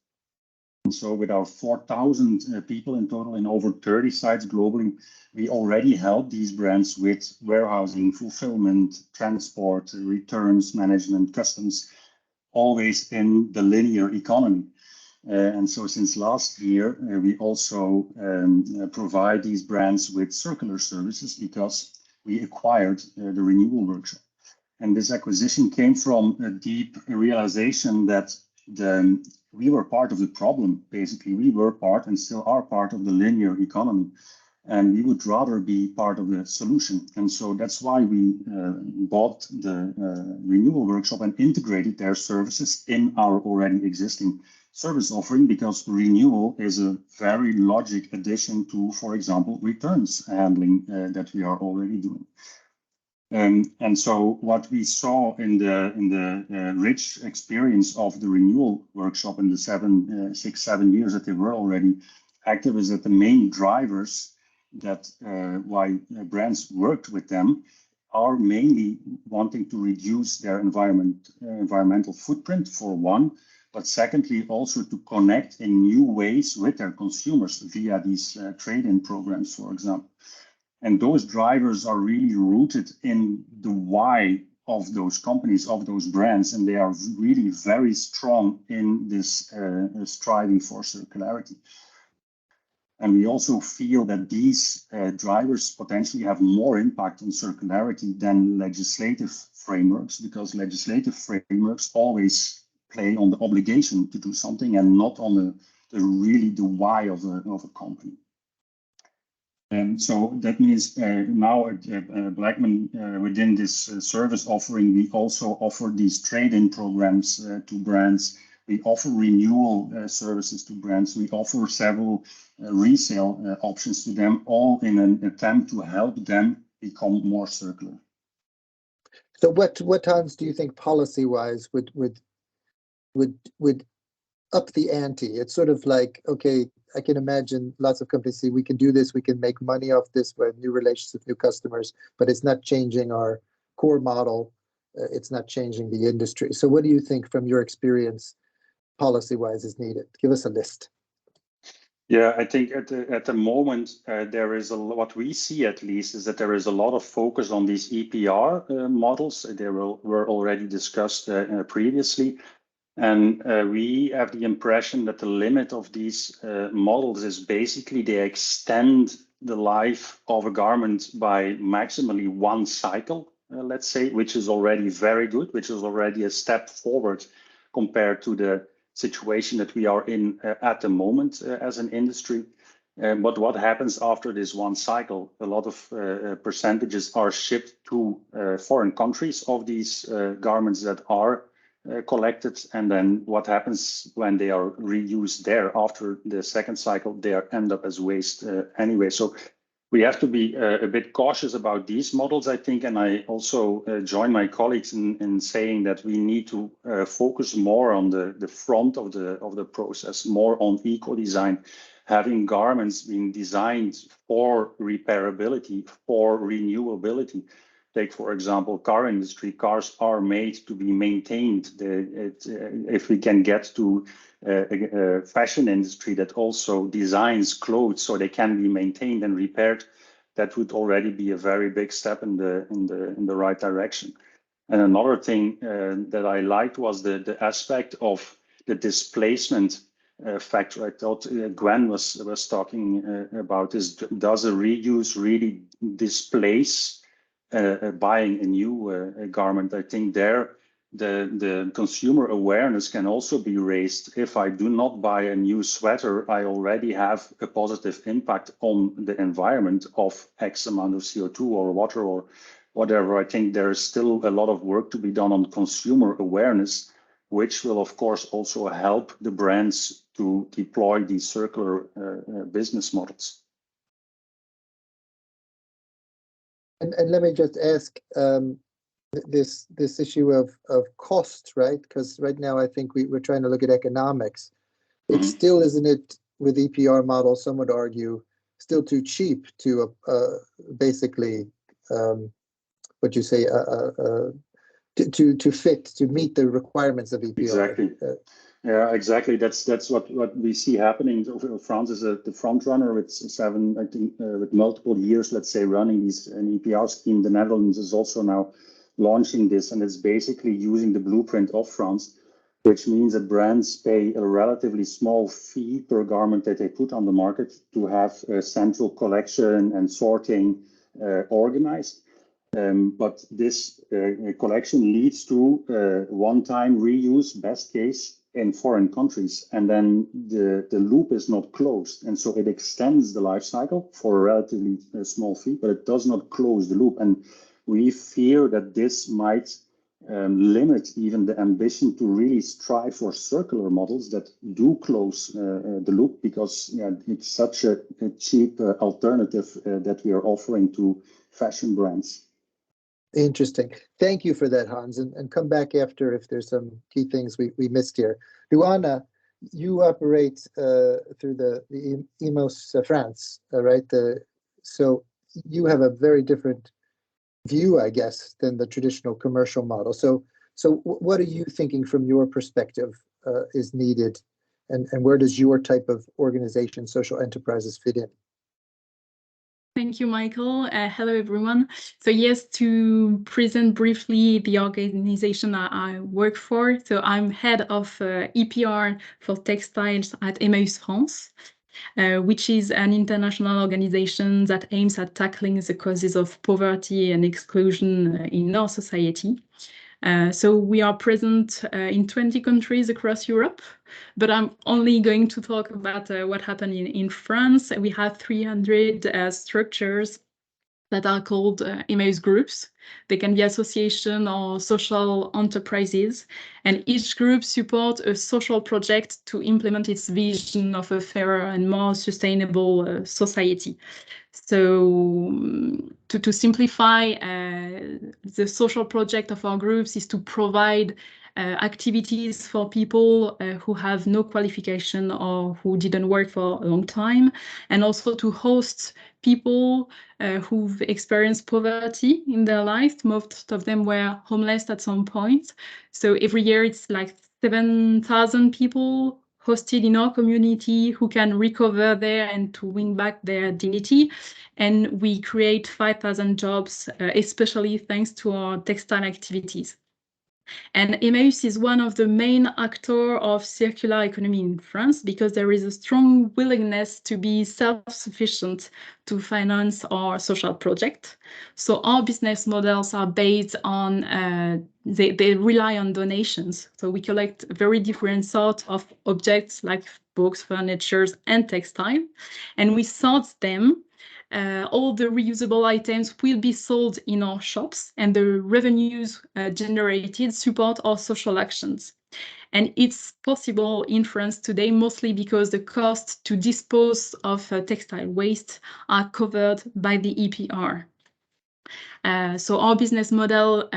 And so with our 4,000 people in total in over 30 sites globally, we already help these brands with warehousing, fulfillment, transport, returns management, customs, always in the linear economy. And so since last year, we also provide these brands with circular services because we acquired the Renewal Workshop. And this acquisition came from a deep realization that we were part of the problem. Basically, we were part and still are part of the linear economy. And we would rather be part of the solution. And so that's why we bought the Renewal Workshop and integrated their services in our already existing service offering, because renewal is a very logic addition to, for example, returns handling that we are already doing. And so what we saw in the rich experience of the Renewal Workshop in the 6-7 years that they were already active is that the main drivers that why brands worked with them are mainly wanting to reduce their environmental footprint, for one, but secondly, also to connect in new ways with their consumers via these trade-in programs, for example. And those drivers are really rooted in the why of those companies, of those brands, and they are really very strong in this striving for circularity. And we also feel that these drivers potentially have more impact on circularity than legislative frameworks, because legislative frameworks always play on the obligation to do something and not on the why of a company. And so that means now at Bleckmann, within this service offering, we also offer these trade-in programs to brands. We offer renewal services to brands. We offer several resale options to them, all in an attempt to help them become more circular. So what Hans do you think policy-wise would up the ante? It's sort of like, okay, I can imagine lots of companies say we can do this, we can make money off this, we have new relations with new customers, but it's not changing our core model. It's not changing the industry. So what do you think from your experience policy-wise is needed? Give us a list. Yeah, I think at the moment, there is what we see at least is that there is a lot of focus on these EPR models. They were already discussed previously. And we have the impression that the limit of these models is basically they extend the life of a garment by maximally one cycle, let's say, which is already very good, which is already a step forward compared to the situation that we are in at the moment as an industry. But what happens after this one cycle? A lot of percentages are shipped to foreign countries of these garments that are collected, and then what happens when they are reused there after the second cycle? They end up as waste anyway. So we have to be a bit cautious about these models, I think, and I also join my colleagues in saying that we need to focus more on the front of the process, more on eco-design, having garments being designed for repairability, for renewability. Take, for example, car industry. Cars are made to be maintained. If we can get to a fashion industry that also designs clothes so they can be maintained and repaired, that would already be a very big step in the right direction. And another thing that I liked was the aspect of the displacement factor. I thought Gwen was talking about this. Does a reuse really displace buying a new garment? I think there the consumer awareness can also be raised. If I do not buy a new sweater, I already have a positive impact on the environment of X amount of CO2 or water or whatever. I think there is still a lot of work to be done on consumer awareness, which will of course also help the brands to deploy these circular business models. And let me just ask this issue of cost, right? Because right now I think we're trying to look at economics. It still, isn't it, with EPR models, some would argue, still too cheap to basically what you say to meet the requirements of EPR. Exactly. Yeah, exactly. That's what we see happening. France is the front runner with with multiple years, let's say, running an EPR scheme. The Netherlands is also now launching this, and it's basically using the blueprint of France, which means that brands pay a relatively small fee per garment that they put on the market to have a central collection and sorting organized. But this collection leads to one-time reuse, best case, in foreign countries, and then the loop is not closed, and so it extends the life cycle for a relatively small fee, but it does not close the loop. And we fear that this might limit even the ambition to really strive for circular models that do close the loop, because it's such a cheap alternative that we are offering to fashion brands. Interesting. Thank you for that, Hans, and come back after if there's some key things we missed here. Luana, you operate through the EMOS France, right? So you have a very different view, I guess, than the traditional commercial model. So what are you thinking from your perspective is needed, and where does your type of organization, social enterprises, fit in? Thank you, Michael. Hello, everyone. So yes, to present briefly the organization I work for. So I'm head of EPR for textiles at Emmaüs France, which is an international organization that aims at tackling the causes of poverty and exclusion in our society. So we are present in 20 countries across Europe, but I'm only going to talk about what happened in France. We have 300 structures that are called Emmaus groups. They can be association or social enterprises, and each group supports a social project to implement its vision of a fairer and more sustainable society. So to simplify, the social project of our groups is to provide activities for people who have no qualification or who didn't work for a long time, and also to host people who've experienced poverty in their life. Most of them were homeless at some point. So every year it's like 7,000 people hosted in our community who can recover there and to win back their dignity. And we create 5,000 jobs, especially thanks to our textile activities. And Emmaus is one of the main actors of circular economy in France because there is a strong willingness to be self-sufficient to finance our social project. So our business models are based on, they rely on donations. So we collect very different sorts of objects like books, furniture, and textile, and we sort them. All the reusable items will be sold in our shops, and the revenues generated support our social actions. And it's possible in France today mostly because the cost to dispose of textile waste are covered by the EPR. So our business model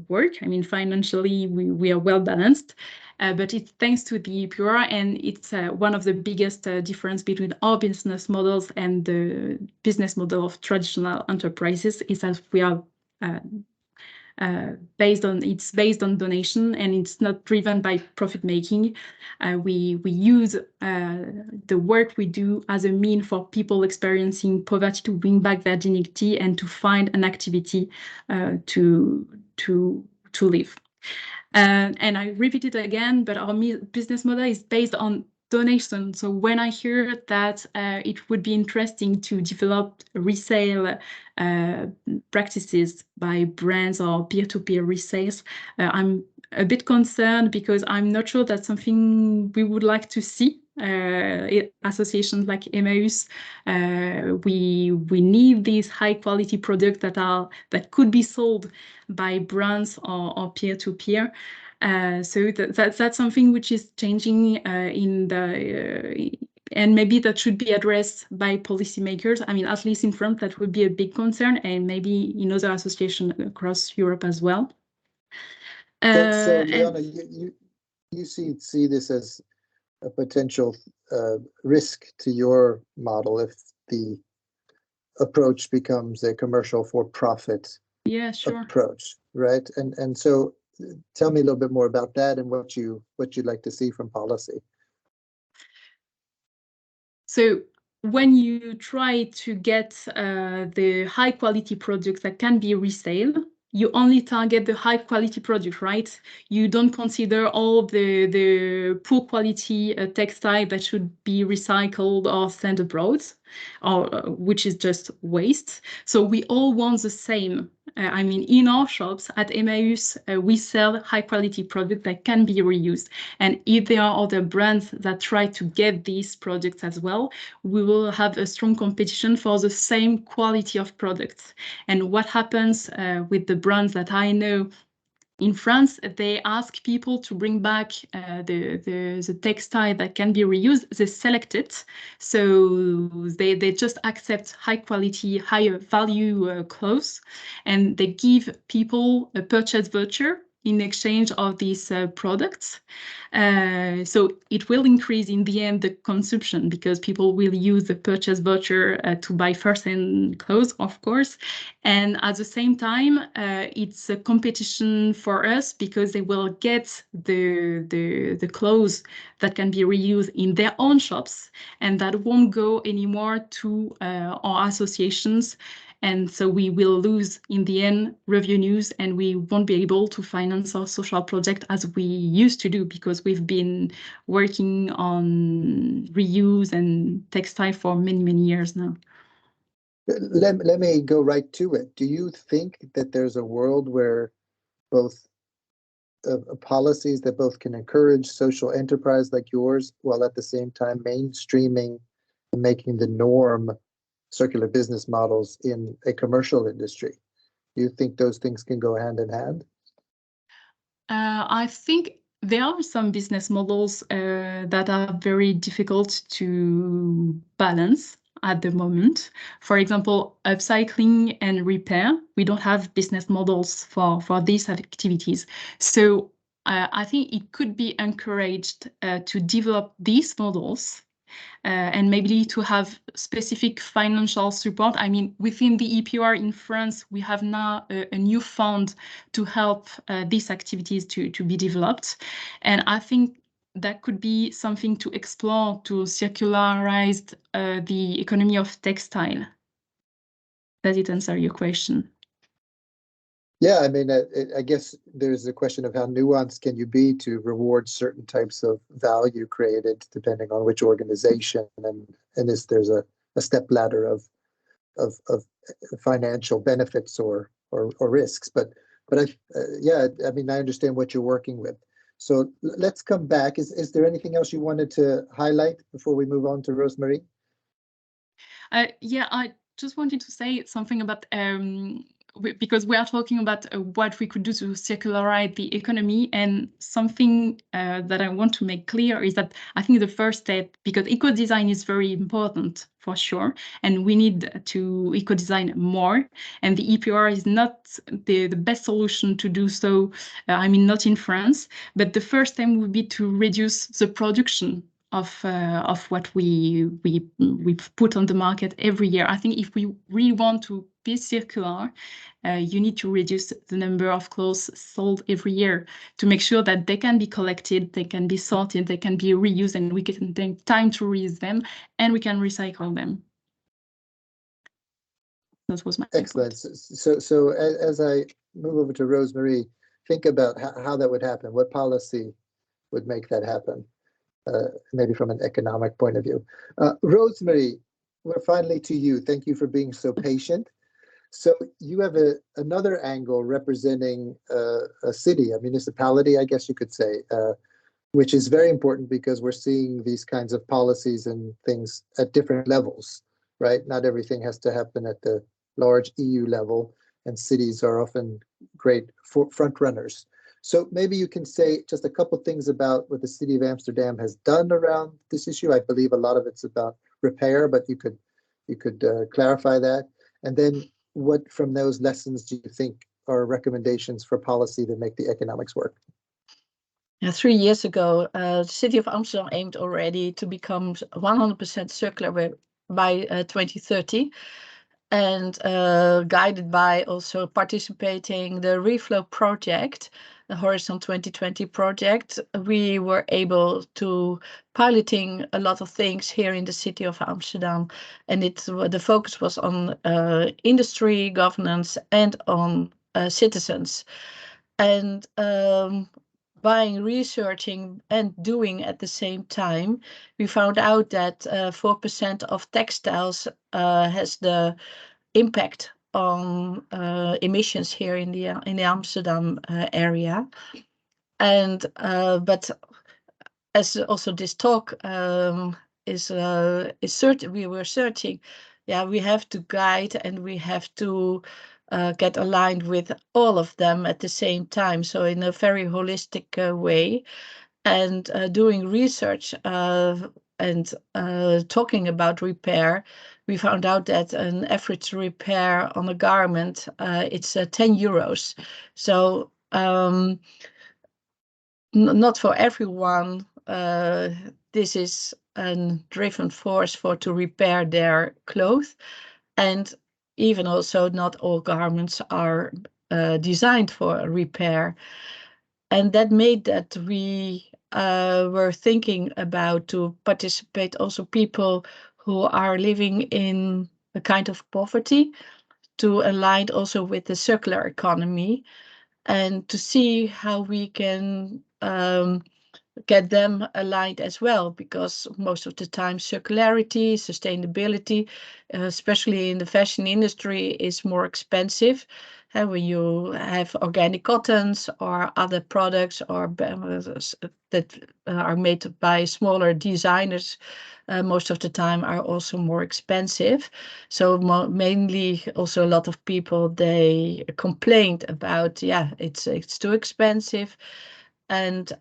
work. I mean, financially, we are well balanced, but it's thanks to the EPR, and it's one of the biggest difference between our business models and the business model of traditional enterprises is that we are based on donation, and it's not driven by profit making. We use the work we do as a mean for people experiencing poverty to bring back their dignity and to find an activity to live. And I repeat it again, but our business model is based on donation. So when I hear that it would be interesting to develop resale practices by brands or peer-to-peer resales, I'm a bit concerned because I'm not sure that's something we would like to see. Associations like Emmaus, we need these high quality products that could be sold by brands or peer-to-peer. So that's something which is changing in the and maybe that should be addressed by policymakers. I mean, at least in France, that would be a big concern, and maybe in other associations across Europe as well. So Leona, you see this as a potential risk to your model if the approach becomes a commercial for-profit approach, right? And so tell me a little bit more about that and what you'd like to see from policy. So when you try to get the high quality products that can be resale, you only target the high quality product, right? You don't consider all the poor quality textile that should be recycled or sent abroad, or which is just waste. So we all want the same. I mean, in our shops at Emmaus, we sell high quality products that can be reused. And if there are other brands that try to get these products as well, we will have a strong competition for the same quality of products. And what happens with the brands that I know in France, they ask people to bring back the textile that can be reused. They select it. So they just accept high quality, higher value clothes, and they give people a purchase voucher in exchange of these products. So it will increase in the end the consumption because people will use the purchase voucher to buy first-hand clothes, of course. And at the same time, it's a competition for us because they will get the clothes that can be reused in their own shops, and that won't go anymore to our associations. And so we will lose in the end revenues, and we won't be able to finance our social project as we used to do because we've been working on reuse and textile for many, many years now. Let me go right to it. Do you think that there's a world where both policies that both can encourage social enterprise like yours while at the same time mainstreaming and making the norm circular business models in a commercial industry? Do you think those things can go hand in hand? I think there are some business models that are very difficult to balance at the moment. For example, upcycling and repair, we don't have business models for these activities. So I think it could be encouraged to develop these models and maybe to have specific financial support. I mean, within the EPR in France, we have now a new fund to help these activities to be developed. And I think that could be something to explore to circularize the economy of textile. Does it answer your question? Yeah, I mean, I guess there's a question of how nuanced can you be to reward certain types of value created depending on which organization, and is there's a step ladder of financial benefits or risks. But yeah, I mean, I understand what you're working with. So let's come back. Is there anything else you wanted to highlight before we move on to Rosemary? Yeah, I just wanted to say something about because we are talking about what we could do to circularize the economy, and something that I want to make clear is that I think the first step, because eco-design is very important for sure, and we need to eco-design more, and the EPR is not the best solution to do so, I mean, not in France, but the first step would be to reduce the production of what we put on the market every year. I think if we really want to be circular, you need to reduce the number of clothes sold every year to make sure that they can be collected, they can be sorted, they can be reused, and we can take time to reuse them, and we can recycle them. That was my excellent. So as I move over to Rosemary, think about how that would happen. What policy would make that happen? Maybe from an economic point of view. Rosemary, we're finally to you. Thank you for being so patient. So you have another angle representing a city, a municipality, I guess you could say, which is very important because we're seeing these kinds of policies and things at different levels, right? Not everything has to happen at the large EU level, and cities are often great front runners. So maybe you can say just a couple things about what the city of Amsterdam has done around this issue. I believe a lot of it's about repair, but you could clarify that. And then what from those lessons do you think are recommendations for policy that make the economics work? Yeah, 3 years ago, the city of Amsterdam aimed already to become 100% circular by 2030. And guided by also participating the Reflow project, the Horizon 2020 project, we were able to piloting a lot of things here in the city of Amsterdam. And the focus was on industry, governance, and on citizens. And by researching and doing at the same time, we found out that 4% of textiles has the impact on emissions here in the Amsterdam area. And but as also this talk is certain, we were searching. Yeah, we have to guide and we have to get aligned with all of them at the same time. So in a very holistic way, and doing research and talking about repair, we found out that an average repair on a garment, it's 10 euros. So not for everyone, this is a driven force to repair their clothes. And even also not all garments are designed for repair. And that made that we were thinking about to participate also people who are living in a kind of poverty, to align also with the circular economy, and to see how we can get them aligned as well, because most of the time circularity, sustainability, especially in the fashion industry, is more expensive. when you have organic cottons or other products or that are made by smaller designers, most of the time are also more expensive. So mainly also a lot of people, they complained about, yeah, it's too expensive. And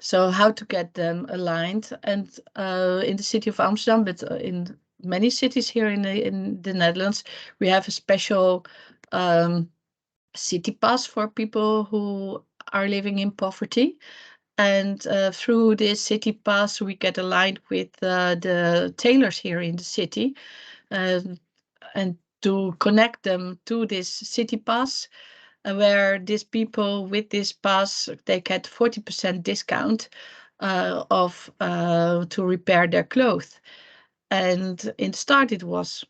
so how to get them aligned. And in the city of Amsterdam, but in many cities here in the Netherlands, we have a special city pass for people who are living in poverty. And through this city pass, we get aligned with the tailors here in the city, and to connect them to this city pass, where these people with this pass, they get 40% discount to repair their clothes. And in the start, it was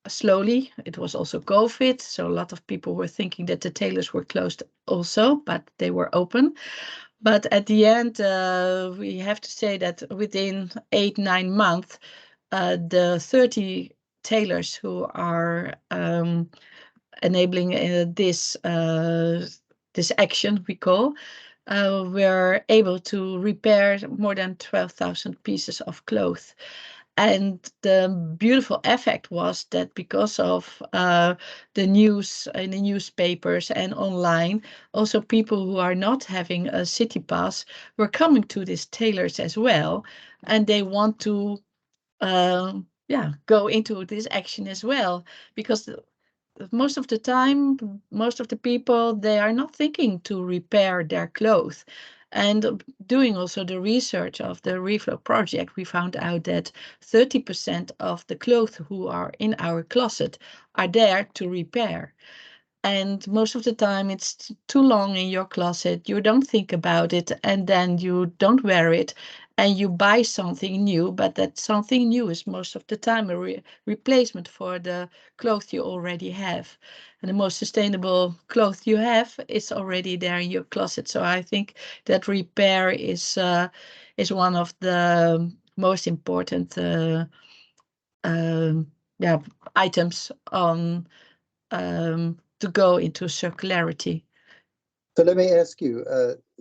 slowly. It was also COVID, so a lot of people were thinking that the tailors were closed also, but they were open. But at the end, we have to say that within 8-9 months, the 30 tailors who are enabling this action, we call, were able to repair more than 12,000 pieces of clothes. And the beautiful effect was that because of the news in the newspapers and online, also people who are not having a city pass were coming to these tailors as well, and they want to go into this action as well, because most of the time, most of the people, they are not thinking to repair their clothes. And doing also the research of the Reflow project, we found out that 30% of the clothes who are in our closet are there to repair. And most of the time it's too long in your closet, you don't think about it, and then you don't wear it, and you buy something new, but that something new is most of the time a replacement for the clothes you already have. And the most sustainable clothes you have is already there in your closet. So I think that repair is one of the most important items on to go into circularity. So let me ask you,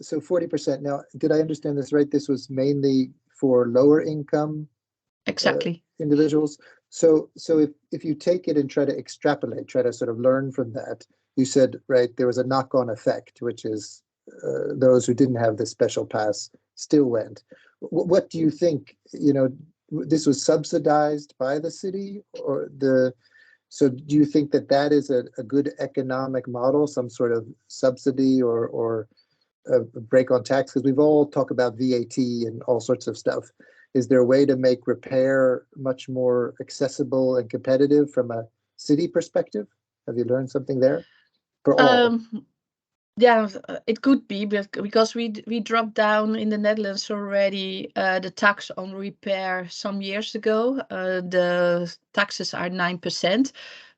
so 40%, now, did I understand this right? This was mainly for lower income Exactly. Individuals. So if you take it and try to extrapolate, try to sort of learn from that, you said, right, there was a knock-on effect, which is those who didn't have this special pass still went. What do you think, this was subsidized by the city or so do you think that is a good economic model, some sort of subsidy or a break on tax? Because we've all talked about VAT and all sorts of stuff. Is there a way to make repair much more accessible and competitive from a city perspective? Have you learned something there for all? Yeah, it could be, because we dropped down in the Netherlands already the tax on repair some years ago. The taxes are 9%,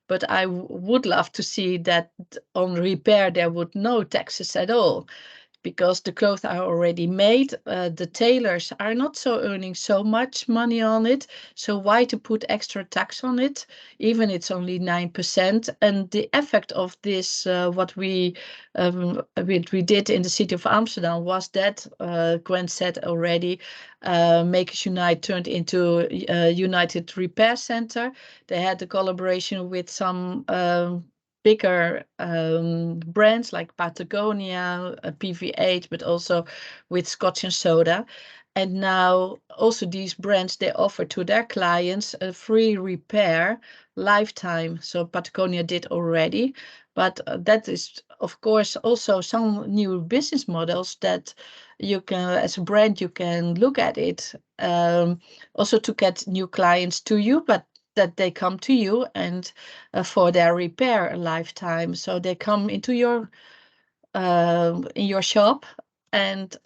but I would love to see that on repair there would no taxes at all, because the clothes are already made. The tailors are not so earning so much money on it. So why to put extra tax on it? Even it's only 9%. And the effect of this, what we did in the city of Amsterdam was that, Gwen said already, Makers Unite turned into a United Repair Center. They had the collaboration with some bigger brands like Patagonia, PVH, but also with Scotch and Soda. And now also these brands, they offer to their clients a free repair lifetime. So Patagonia did already, but that is, of course, also some new business models that you can, as a brand, you can look at it, also to get new clients to you, but that they come to you and for their repair lifetime. So they come into your in your shop and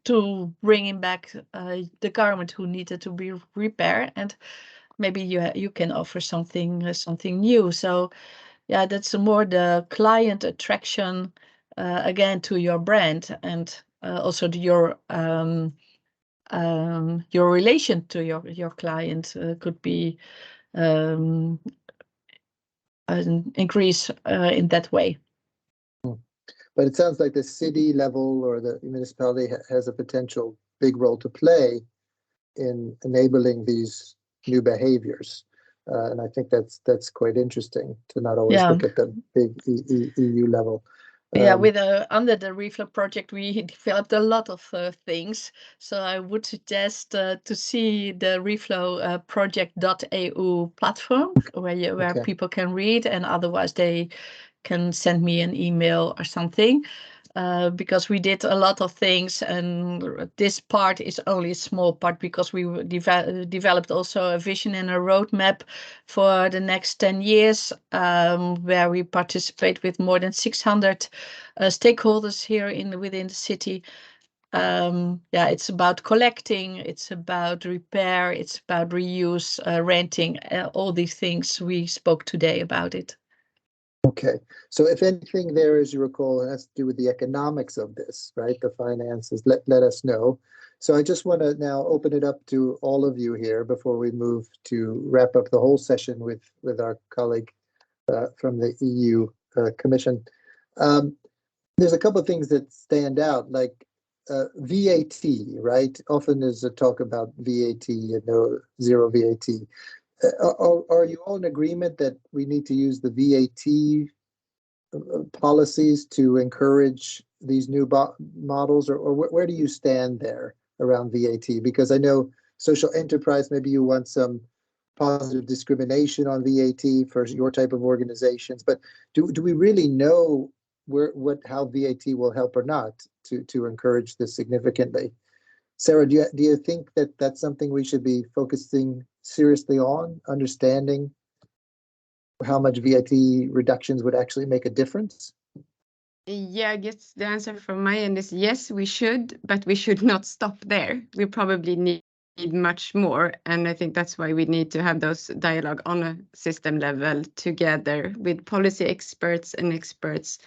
to bring back the garment who needed to be repaired, and maybe you can offer something new. So yeah, that's more the client attraction again to your brand, and also to your relation to your client could be increase in that way. But it sounds like the city level or the municipality has a potential big role to play in enabling these new behaviors. And I think that's quite interesting to not always look at the big EU level. With under the Reflow project, we developed a lot of things. So I would suggest to see the Reflow project.eu platform where people can read, and otherwise they can send me an email or something. Because we did a lot of things, and this part is only a small part because we developed also a vision and a roadmap for the next 10 years, where we participate with more than 600 stakeholders here within the city. It's about collecting, it's about repair, it's about reuse, renting, all these things we spoke today about it. Okay, so if anything there, as you recall, has to do with the economics of this, right? The finances, let us know. So I just want to now open it up to all of you here before we move to wrap up the whole session with our colleague from the EU Commission. There's a couple of things that stand out, like VAT, right? Often there's a talk about VAT and no zero VAT. Are you all in agreement that we need to use the VAT policies to encourage these new models, or where do you stand there around VAT? Because I know social enterprise, maybe you want some positive discrimination on VAT for your type of organizations, but do we really know how VAT will help or not to encourage this significantly? Sarah, do you think that that's something we should be focusing seriously on, understanding how much VAT reductions would actually make a difference? Yeah, I guess the answer from my end is yes, we should, but we should not stop there. We probably need much more, and I think that's why we need to have those dialogue on a system level together with policy experts and experts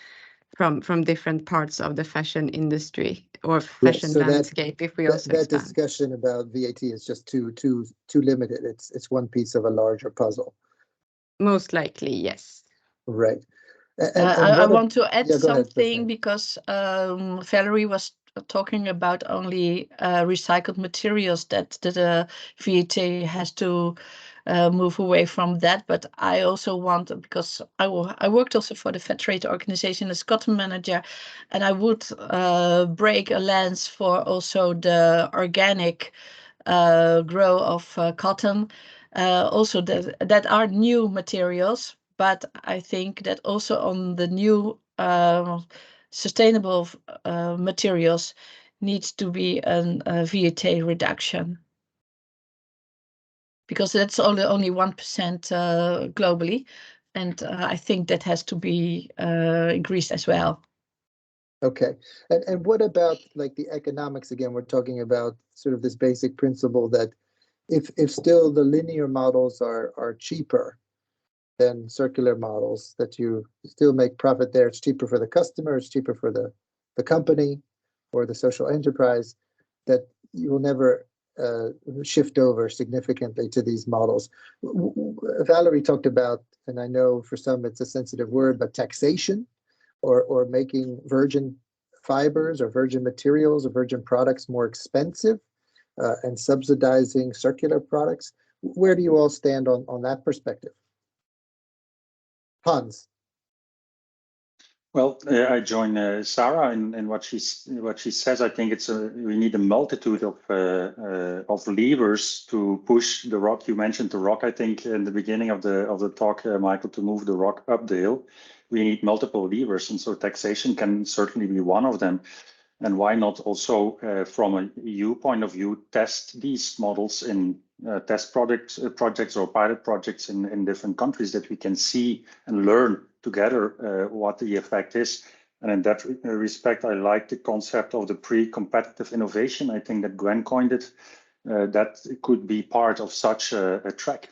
from different parts of the fashion industry or fashion landscape. If we also that discussion about VAT is just too limited. It's one piece of a larger puzzle. Most likely, yes. Right. I want to add something ahead, because Valerie was talking about only recycled materials that the VAT has to move away from that. But I also want, because I worked also for the Fair Trade Organization as cotton manager, and I would break a lance for also the organic grow of cotton. Also that are new materials. But I think that also on the new sustainable materials needs to be a VAT reduction, because that's only 1% globally, and I think that has to be increased as well. Okay, and what about like the economics again? We're talking about sort of this basic principle that if still the linear models are cheaper than circular models, that you still make profit there. It's cheaper for the customer, it's cheaper for the company or the social enterprise, that you will never shift over significantly to these models. Valerie talked about, and I know for some it's a sensitive word, but taxation or making virgin fibers or virgin materials or virgin products more expensive and subsidizing circular products. Where do you all stand on that perspective? Hans. Well, I join Sarah in what she says. I think we need a multitude of levers to push the rock. You mentioned the rock, I think, in the beginning of the talk, Michael, to move the rock updale. We need multiple levers, and so taxation can certainly be one of them. And why not also, from an EU point of view, test these models in test projects or pilot projects in different countries, that we can see and learn together what the effect is. And in that respect, I like the concept of the pre-competitive innovation. I think that Gwen coined it. That could be part of such a track.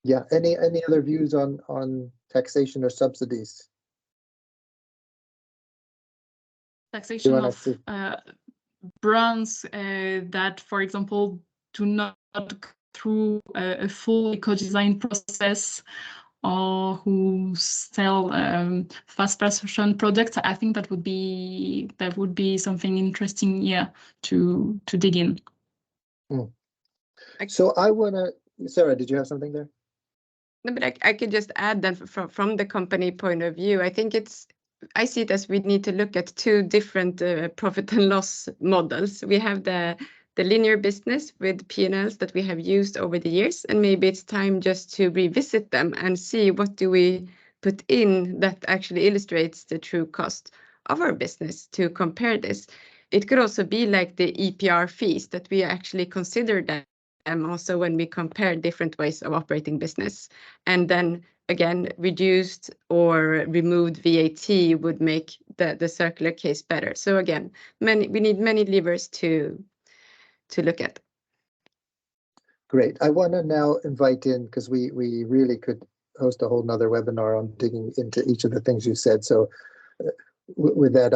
Yeah. Any other views on taxation or subsidies? Taxation of brands that, for example, do not through a full eco-design process, or who sell fast fashion products. I think that would be something interesting, yeah, to dig in. So I want to, Sarah, did you have something there? No, but I could just add that from the company point of view, I think I see it as we need to look at two different profit and loss models. We have the linear business with P&Ls that we have used over the years, and maybe it's time just to revisit them and see what do we put in that actually illustrates the true cost of our business to compare this. It could also be like the EPR fees, that we actually consider them also when we compare different ways of operating business. And then again, reduced or removed VAT would make the circular case better. So again, we need many levers to look at. Great. I want to now invite in, because we really could host a whole nother webinar on digging into each of the things you said. So with that,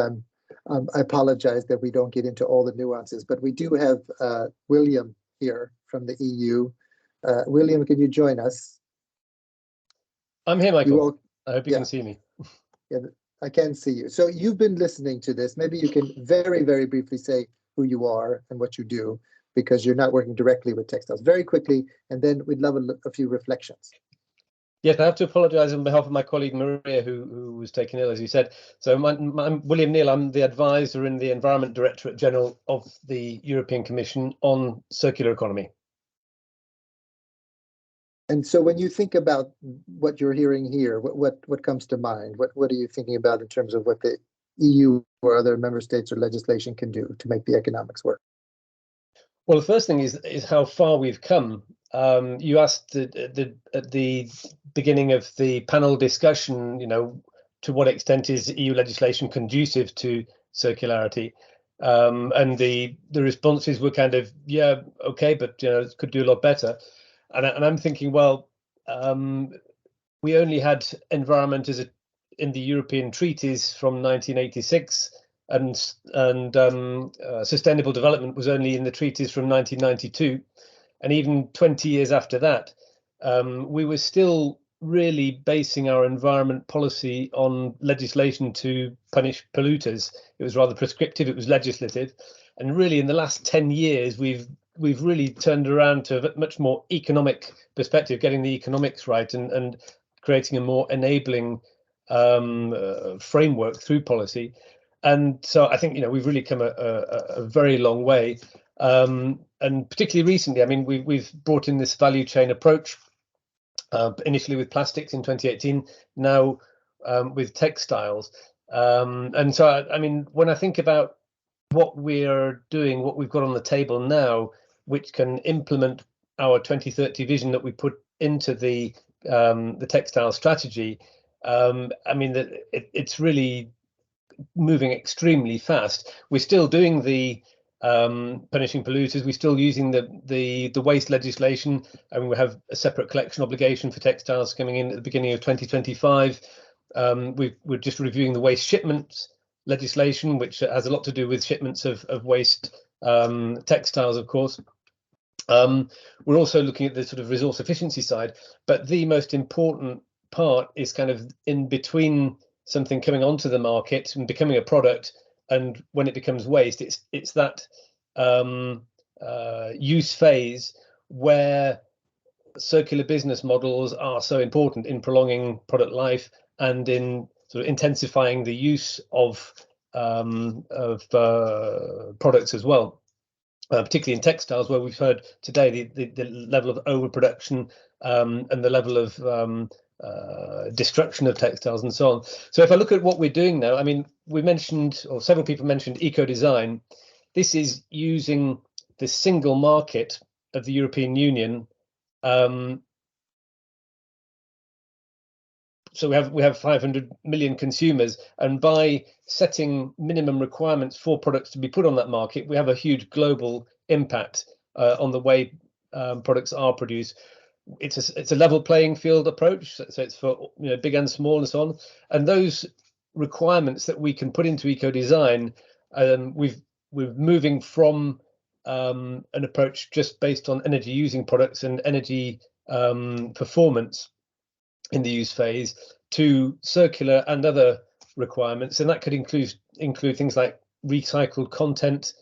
I apologize that we don't get into all the nuances, but we do have William here from the EU. William, can you join us? I'm here, Michael. I hope you can see me. Yeah, I can see you. So you've been listening to this. Maybe you can very, very briefly say who you are and what you do, because you're not working directly with textiles. Very quickly, and then we'd love a few reflections. Yes, I have to apologise on behalf of my colleague Maria, who was taken ill, as you said. So I'm William Neal. I'm the advisor in the Environment Directorate General of the European Commission on circular economy. And so when you think about what you're hearing here, what comes to mind? What are you thinking about in terms of what the EU or other member states or legislation can do to make the economics work? Well, the first thing is how far we've come. You asked at the beginning of the panel discussion, to what extent is EU legislation conducive to circularity? And the responses were kind of, yeah, okay, but it could do a lot better. And I'm thinking, well, we only had environment in the European treaties from 1986. And sustainable development was only in the treaties from 1992, and even 20 years after that, we were still really basing our environment policy on legislation to punish polluters. It was rather prescriptive, it was legislative, and really in the last 10 years we've really turned around to a much more economic perspective, getting the economics right and creating a more enabling framework through policy. And so I think we've really come a very long way, and particularly recently, I mean, we've brought in this value chain approach, initially with plastics in 2018, now with textiles, and so I mean, when I think about what we're doing, what we've got on the table now, which can implement our 2030 vision that we put into the textile strategy, I mean that it's really moving extremely fast. We're still doing the punishing polluters. We're still using the waste legislation, and we have a separate collection obligation for textiles coming in at the beginning of 2025. We're just reviewing the waste shipments legislation, which has a lot to do with shipments of waste textiles, of course. We're also looking at the sort of resource efficiency side, but the most important part is kind of in between something coming onto the market and becoming a product, and when it becomes waste, it's that use phase where circular business models are so important in prolonging product life and in sort of intensifying the use of products as well, particularly in textiles, where we've heard today the level of overproduction and the level of destruction of textiles and so on. So if I look at what we're doing now, I mean, we mentioned, or several people mentioned, eco-design. This is using the single market of the European Union. So we have 500 million consumers, and by setting minimum requirements for products to be put on that market, we have a huge global impact on the way products are produced. It's a level playing field approach, so it's for big and small and so on. And those requirements that we can put into eco design, we're moving from an approach just based on energy using products and energy performance in the use phase to circular and other requirements, and that could include things like recycled content.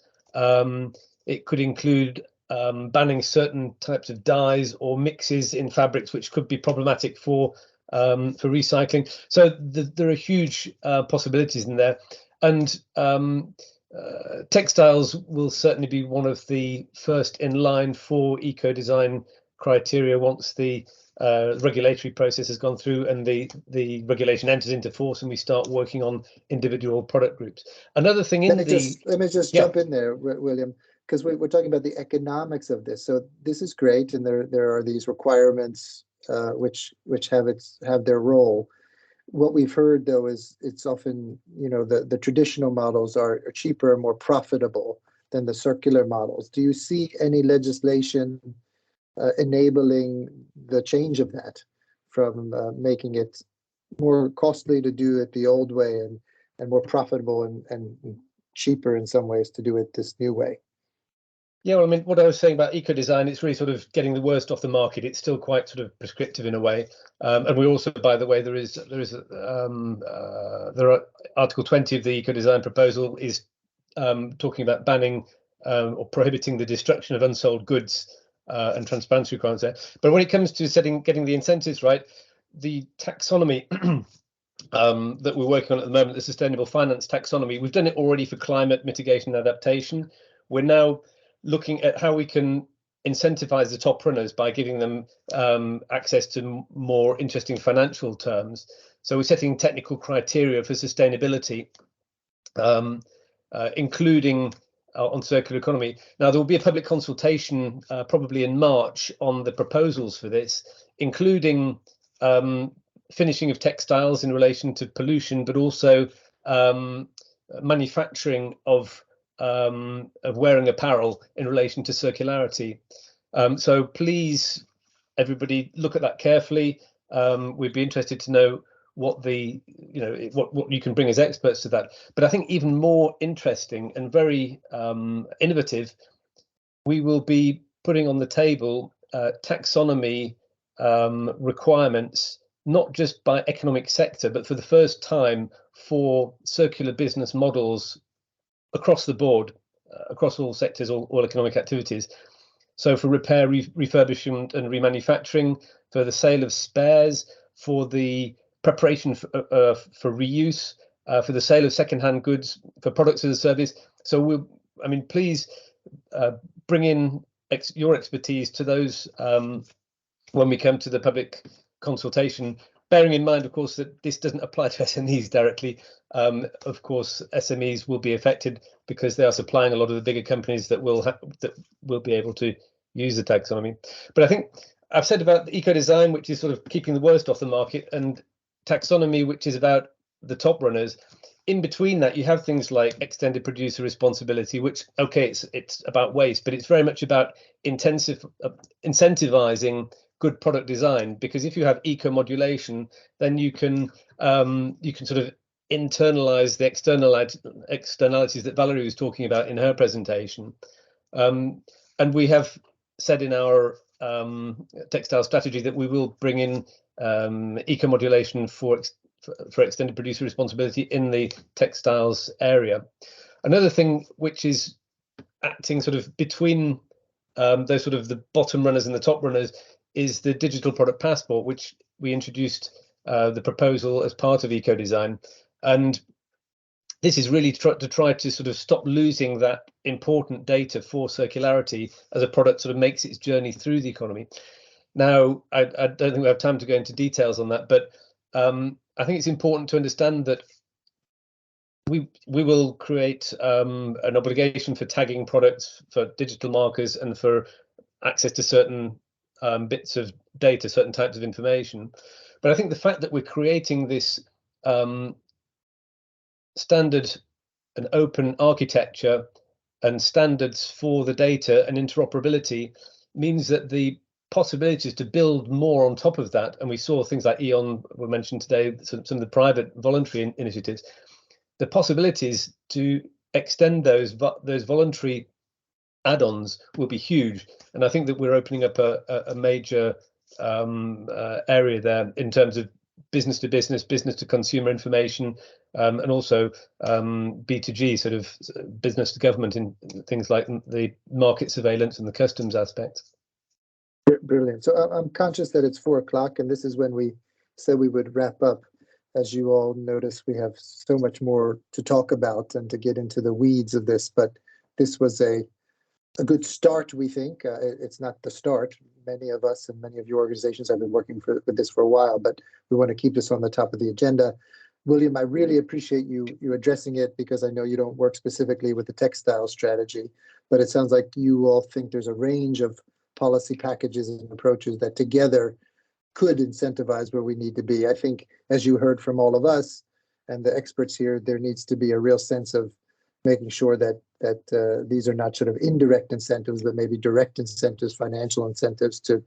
It could include banning certain types of dyes or mixes in fabrics which could be problematic for recycling. So there are huge possibilities in there, and textiles will certainly be one of the first in line for eco-design criteria once the regulatory process has gone through and the regulation enters into force and we start working on individual product groups. Another thing let me just jump in there, William, because we're talking about the economics of this. So this is great, and there are these requirements which have their role. What we've heard though is it's often, the traditional models are cheaper and more profitable than the circular models. Do you see any legislation enabling the change of that, from making it more costly to do it the old way and more profitable and cheaper in some ways to do it this new way? Yeah, well, I mean, what I was saying about eco-design, it's really sort of getting the worst off the market. It's still quite sort of prescriptive in a way, and we also, by the way, there are Article 20 of the eco-design proposal is talking about banning or prohibiting the destruction of unsold goods and transparency requirements there. But when it comes to getting the incentives right, the taxonomy that we're working on at the moment, the sustainable finance taxonomy, we've done it already for climate mitigation and adaptation. We're now looking at how we can incentivize the top runners by giving them access to more interesting financial terms. So we're setting technical criteria for sustainability, including on circular economy. Now, there will be a public consultation probably in March on the proposals for this, including finishing of textiles in relation to pollution, but also manufacturing of wearing apparel in relation to circularity. So please, everybody, look at that carefully. We'd be interested to know what what you can bring as experts to that. But I think even more interesting and very innovative, we will be putting on the table taxonomy requirements, not just by economic sector, but for the first time for circular business models across the board, across all sectors, all economic activities. So for repair, refurbishment and remanufacturing, for the sale of spares, for the preparation for reuse, for the sale of second-hand goods, for products as a service. So please bring in your expertise to those when we come to the public consultation, bearing in mind, of course, that this doesn't apply to SMEs directly. Of course, SMEs will be affected because they are supplying a lot of the bigger companies that will be able to use the taxonomy. But I think I've said about the eco-design, which is sort of keeping the worst off the market, and taxonomy, which is about the top runners. In between that, you have things like extended producer responsibility, which, okay, it's about waste, but it's very much about incentivizing good product design, because if you have eco-modulation, then you can sort of internalize the externalities that Valerie was talking about in her presentation. And we have said in our textile strategy that we will bring in eco-modulation for extended producer responsibility in the textiles area. Another thing which is acting sort of between those sort of the bottom runners and the top runners is the digital product passport, which we introduced the proposal as part of eco-design. And this is really to try to sort of stop losing that important data for circularity as a product sort of makes its journey through the economy. Now, I don't think we have time to go into details on that, but I think it's important to understand that we will create an obligation for tagging products, for digital markers, and for access to certain bits of data, certain types of information. But I think the fact that we're creating this standard and open architecture and standards for the data and interoperability means that the possibilities to build more on top of that, and we saw things like E.ON were mentioned today, some of the private voluntary initiatives, the possibilities to extend those voluntary add-ons will be huge. And I think that we're opening up a major area there in terms of business to business, business to consumer information, and also B2G, sort of business to government in things like the market surveillance and the customs aspect. Brilliant. So I'm conscious that it's 4 o'clock, and this is when we said we would wrap up. As you all notice, we have so much more to talk about and to get into the weeds of this, but this was a good start, we think. It's not the start. Many of us and many of your organizations have been working with this for a while, but we want to keep this on the top of the agenda. William, I really appreciate you addressing it, because I know you don't work specifically with the textile strategy, but it sounds like you all think there's a range of policy packages and approaches that together could incentivize where we need to be. I think, as you heard from all of us and the experts here, there needs to be a real sense of making sure that these are not sort of indirect incentives, but maybe direct incentives, financial incentives to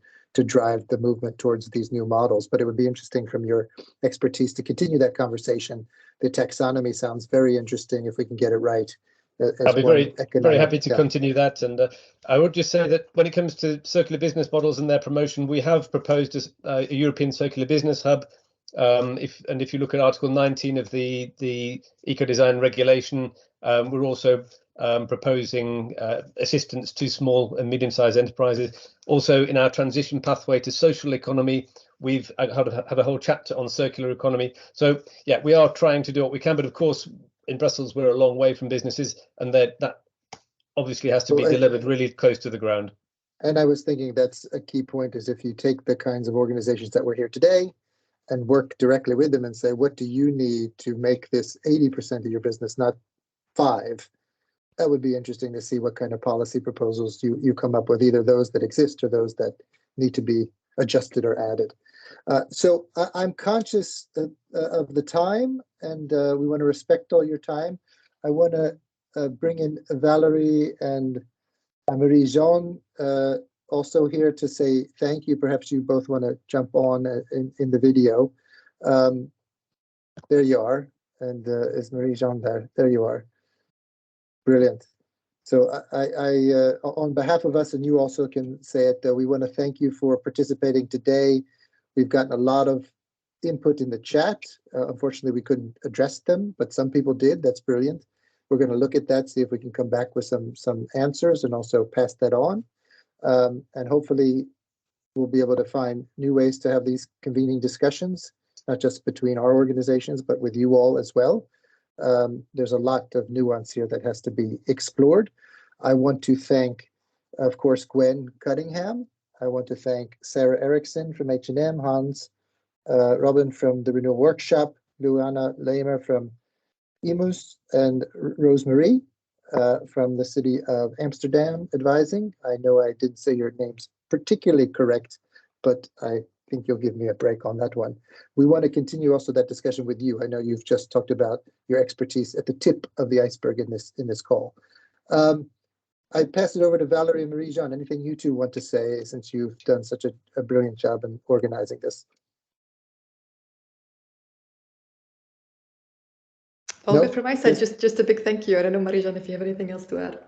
drive the movement towards these new models. But it would be interesting from your expertise to continue that conversation. The taxonomy sounds very interesting if we can get it right. I'll be very happy to continue that. And I would just say that when it comes to circular business models and their promotion, we have proposed a European Circular Business Hub. If you look at Article 19 of the Eco-Design Regulation, we're also proposing assistance to small and medium-sized enterprises. Also, in our transition pathway to social economy, we've had a whole chapter on circular economy. So yeah, we are trying to do what we can, but of course, in Brussels, we're a long way from businesses, and that obviously has to be delivered really close to the ground. And I was thinking that's a key point, is if you take the kinds of organizations that were here today and work directly with them and say, what do you need to make this 80% of your business, not 5%? That would be interesting to see what kind of policy proposals you come up with, either those that exist or those that need to be adjusted or added. So I'm conscious of the time, and we want to respect all your time. I want to bring in Valerie and Marie-Jeanne also here to say thank you. Perhaps you both want to jump on in the video. There you are. And is Marie-Jeanne there? There you are. Brilliant. So I on behalf of us, and you also can say it, we want to thank you for participating today. We've gotten a lot of input in the chat. Unfortunately, we couldn't address them, but some people did. That's brilliant. We're going to look at that, see if we can come back with some answers and also pass that on. And hopefully we'll be able to find new ways to have these convening discussions, not just between our organizations, but with you all as well. There's a lot of nuance here that has to be explored. I want to thank, of course, Gwen Cunningham. I want to thank Sarah Erickson from H&M, Hans Robin from the Renewal Workshop, Luana Lehmer from EMUS, and Rosemary from the City of Amsterdam Advising. I know I didn't say your names particularly correct, but I think you'll give me a break on that one. We want to continue also that discussion with you. I know you've just talked about your expertise at the tip of the iceberg in this call. I pass it over to Valerie and Marie-Jeanne. Anything you two want to say, since you've done such a brilliant job in organizing this? All good from my side. Just a big thank you. I don't know, Marie-Jeanne, if you have anything else to add.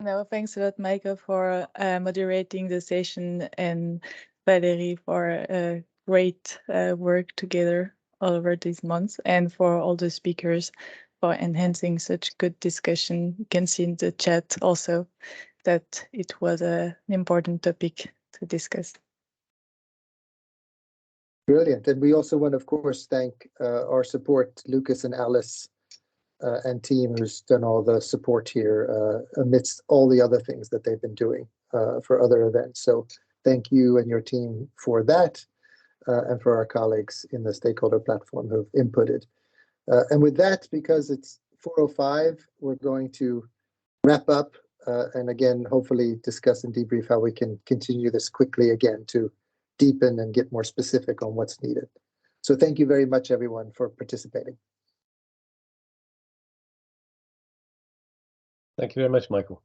No, thanks a lot, Michael, for moderating the session, and Valerie for great work together all over these months, and for all the speakers for enhancing such good discussion. You can see in the chat also that it was an important topic to discuss. Brilliant. And we also want to, of course, thank our support, Lucas and Alice and team, who's done all the support here amidst all the other things that they've been doing for other events. So thank you and your team for that, and for our colleagues in the stakeholder platform who've inputted. And with that, because it's 4:05, we're going to wrap up and again, hopefully discuss and debrief how we can continue this quickly again to deepen and get more specific on what's needed. So thank you very much, everyone, for participating. Thank you very much, Michael.